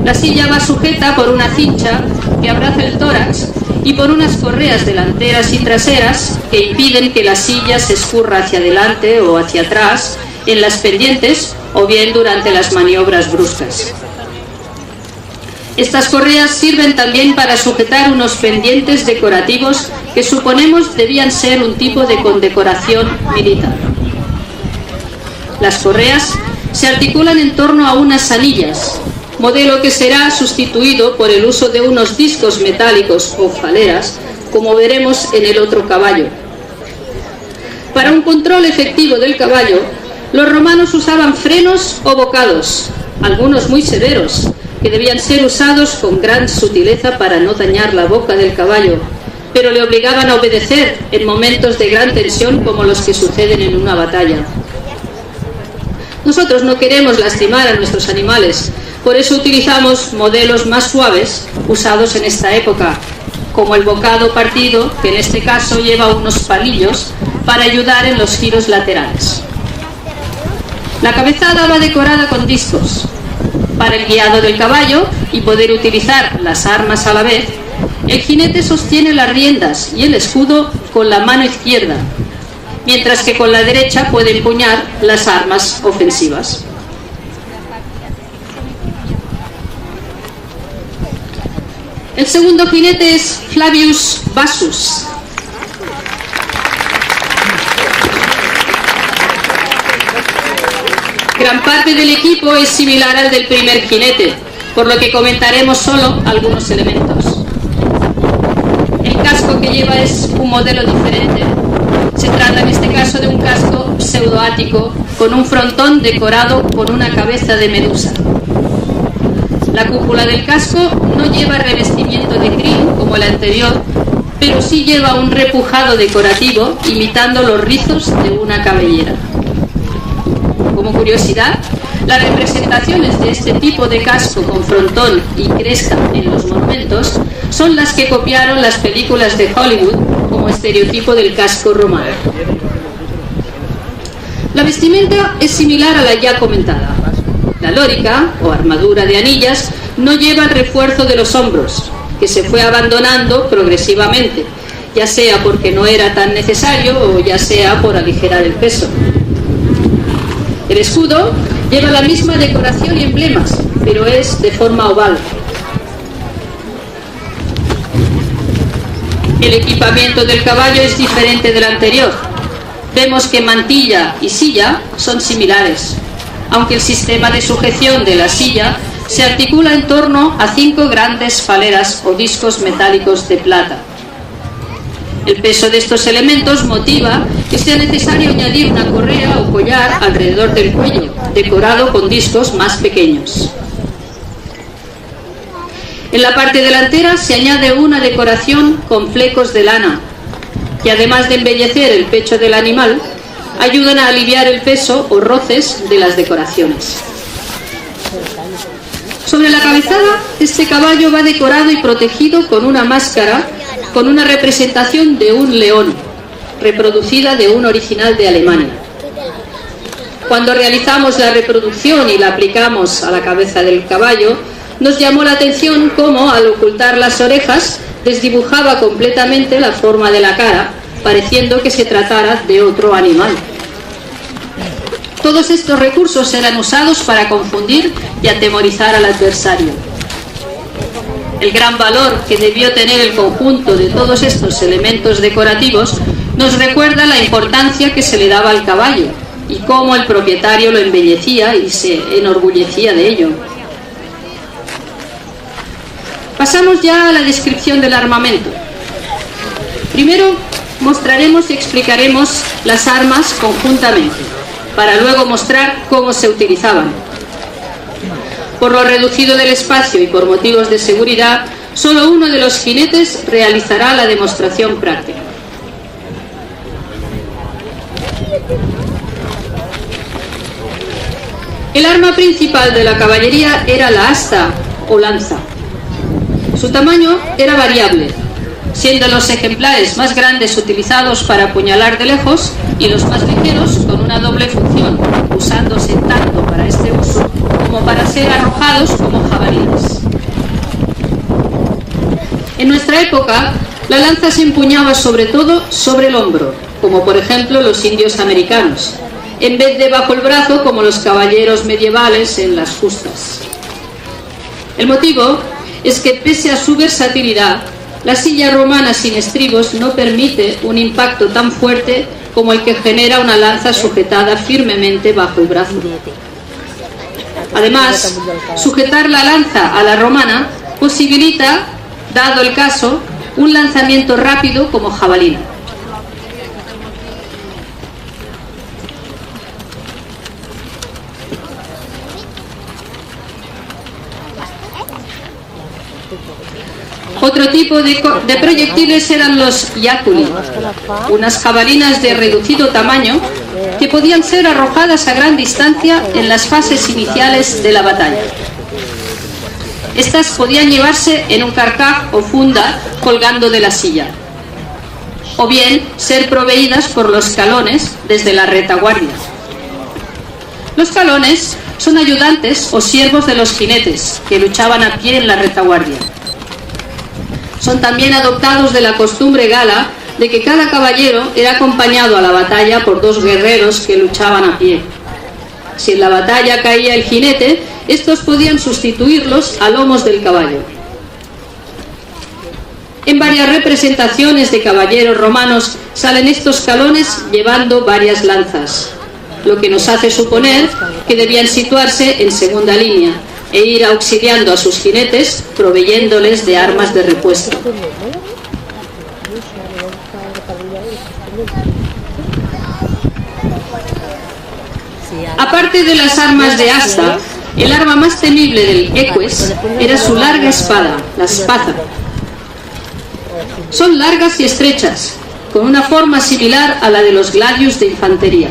La silla va sujeta por una cincha que abraza el tórax y por unas correas delanteras y traseras que impiden que la silla se escurra hacia adelante o hacia atrás en las pendientes o bien durante las maniobras bruscas. Estas correas sirven también para sujetar unos pendientes decorativos que suponemos debían ser un tipo de condecoración militar. Las correas se articulan en torno a unas anillas, modelo que será sustituido por el uso de unos discos metálicos o faleras, como veremos en el otro caballo. Para un control efectivo del caballo, los romanos usaban frenos o bocados, algunos muy severos, que debían ser usados con gran sutileza para no dañar la boca del caballo, pero le obligaban a obedecer en momentos de gran tensión como los que suceden en una batalla. Nosotros no queremos lastimar a nuestros animales, por eso utilizamos modelos más suaves usados en esta época, como el bocado partido, que en este caso lleva unos palillos para ayudar en los giros laterales. La cabezada va decorada con discos. Para el guiado del caballo y poder utilizar las armas a la vez, el jinete sostiene las riendas y el escudo con la mano izquierda, mientras que con la derecha puede empuñar las armas ofensivas. El segundo jinete es Flavius Bassus. Gran parte del equipo es similar al del primer jinete, por lo que comentaremos solo algunos elementos. El casco que lleva es un modelo diferente. Se trata en este caso de un casco pseudoático con un frontón decorado con una cabeza de medusa. La cúpula del casco no lleva revestimiento de crin como el anterior, pero sí lleva un repujado decorativo imitando los rizos de una cabellera. Como curiosidad, las representaciones de este tipo de casco con frontón y cresta en los monumentos son las que copiaron las películas de Hollywood como estereotipo del casco romano. La vestimenta es similar a la ya comentada. La lórica, o armadura de anillas, no lleva el refuerzo de los hombros, que se fue abandonando progresivamente, ya sea porque no era tan necesario o ya sea por aligerar el peso. El escudo lleva la misma decoración y emblemas, pero es de forma oval. El equipamiento del caballo es diferente del anterior. Vemos que mantilla y silla son similares, aunque el sistema de sujeción de la silla se articula en torno a 5 grandes faleras o discos metálicos de plata. El peso de estos elementos motiva que sea necesario añadir una correa o collar alrededor del cuello, decorado con discos más pequeños. En la parte delantera se añade una decoración con flecos de lana, que además de embellecer el pecho del animal, ayudan a aliviar el peso o roces de las decoraciones. Sobre la cabezada, este caballo va decorado y protegido con una máscara con una representación de un león, reproducida de un original de Alemania. Cuando realizamos la reproducción y la aplicamos a la cabeza del caballo, nos llamó la atención cómo, al ocultar las orejas, desdibujaba completamente la forma de la cara, pareciendo que se tratara de otro animal. Todos estos recursos eran usados para confundir y atemorizar al adversario. El gran valor que debió tener el conjunto de todos estos elementos decorativos nos recuerda la importancia que se le daba al caballo y cómo el propietario lo embellecía y se enorgullecía de ello. Pasamos ya a la descripción del armamento. Primero mostraremos y explicaremos las armas conjuntamente, para luego mostrar cómo se utilizaban. Por lo reducido del espacio y por motivos de seguridad, solo uno de los jinetes realizará la demostración práctica. El arma principal de la caballería era la asta o lanza. Su tamaño era variable, siendo los ejemplares más grandes utilizados para apuñalar de lejos y los más ligeros con una doble función, usándose tanto para este uso como para ser arrojados como jabalíes. En nuestra época, la lanza se empuñaba sobre todo sobre el hombro, como por ejemplo los indios americanos, en vez de bajo el brazo como los caballeros medievales en las justas. El motivo es que pese a su versatilidad, la silla romana sin estribos no permite un impacto tan fuerte como el que genera una lanza sujetada firmemente bajo el brazo. Además, sujetar la lanza a la romana posibilita, dado el caso, un lanzamiento rápido como jabalina. Otro tipo tipo de proyectiles eran los Iaculi, unas jabalinas de reducido tamaño que podían ser arrojadas a gran distancia en las fases iniciales de la batalla. Estas podían llevarse en un carcaj o funda colgando de la silla, o bien ser proveídas por los calones desde la retaguardia. Los calones son ayudantes o siervos de los jinetes que luchaban a pie en la retaguardia. Son también adoptados de la costumbre gala de que cada caballero era acompañado a la batalla por 2 guerreros que luchaban a pie. Si en la batalla caía el jinete, estos podían sustituirlos a lomos del caballo. En varias representaciones de caballeros romanos salen estos calones llevando varias lanzas, lo que nos hace suponer que debían situarse en segunda línea e ir auxiliando a sus jinetes, proveyéndoles de armas de repuesto. Aparte de las armas de asta, el arma más temible del eques era su larga espada, la spaza. Son largas y estrechas, con una forma similar a la de los gladius de infantería.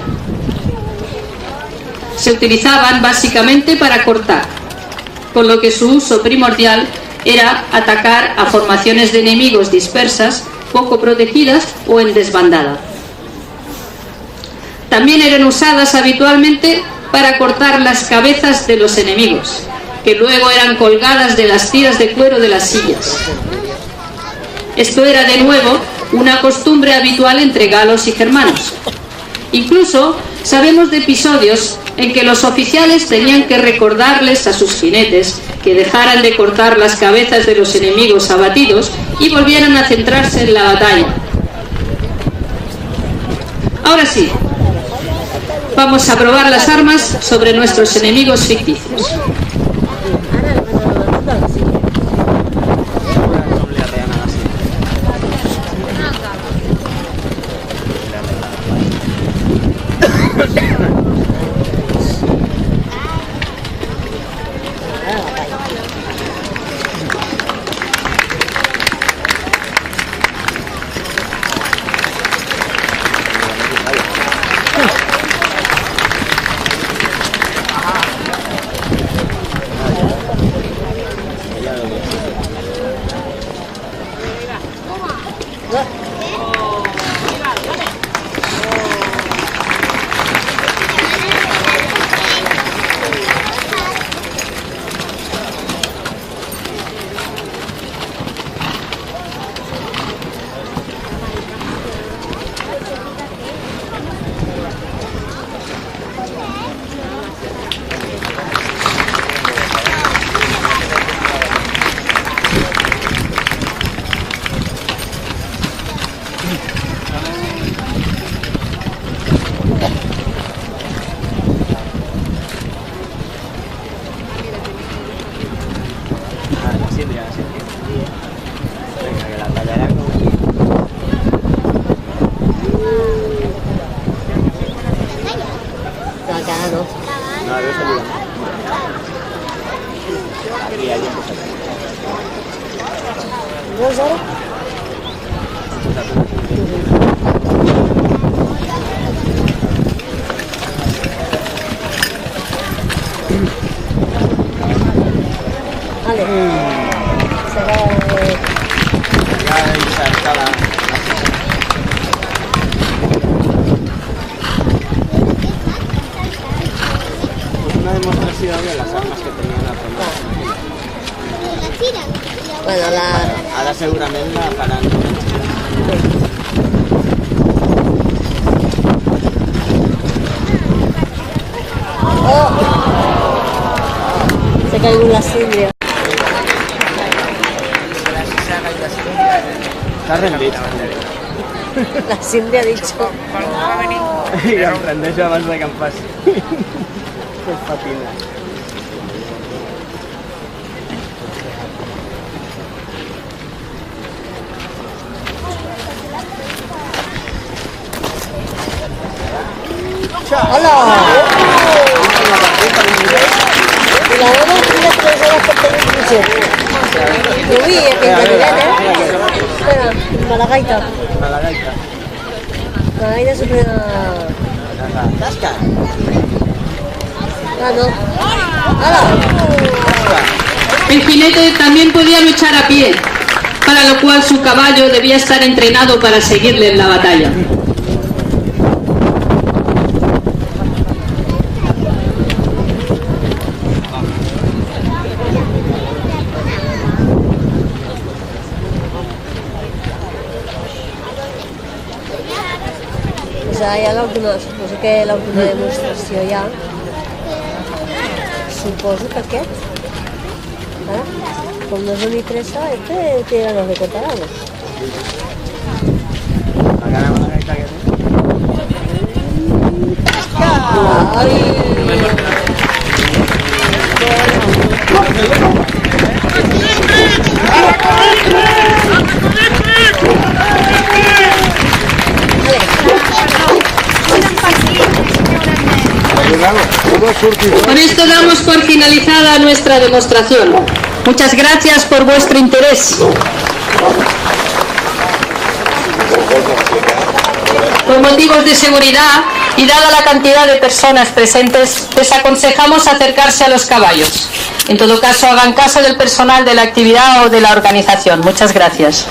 Se utilizaban básicamente para cortar, con lo que su uso primordial era atacar a formaciones de enemigos dispersas, poco protegidas o en desbandada. También eran usadas habitualmente para cortar las cabezas de los enemigos, que luego eran colgadas de las tiras de cuero de las sillas. Esto era de nuevo una costumbre habitual entre galos y germanos. Incluso sabemos de episodios en que los oficiales tenían que recordarles a sus jinetes que dejaran de cortar las cabezas de los enemigos abatidos y volvieran a centrarse en la batalla. Ahora sí, vamos a probar las armas sobre nuestros enemigos ficticios. Una demostración de las armas que tenían la romana. Bueno, ara segurament la faran. Oh! Se ha caído la Síndria. S'ha rendit. La Síndria ha dicho. I em rendeixo abans de que em passi. Que patina. ¡Hola! Y la hora, mira 3 horas por tener Uy, Malagaita. Malagaita es una... Ah, no. El jinete también podía luchar a pie, para lo cual su caballo debía estar entrenado para seguirle en la batalla. Pues ja suposo que l'última demostració ja. Suposo que aquest. Ara, com no és una pressa, té ganes de contar algo. Con esto damos por finalizada nuestra demostración. Muchas gracias por vuestro interés. Por motivos de seguridad y dada la cantidad de personas presentes, les aconsejamos acercarse a los caballos. En todo caso, hagan caso del personal de la actividad o de la organización. Muchas gracias.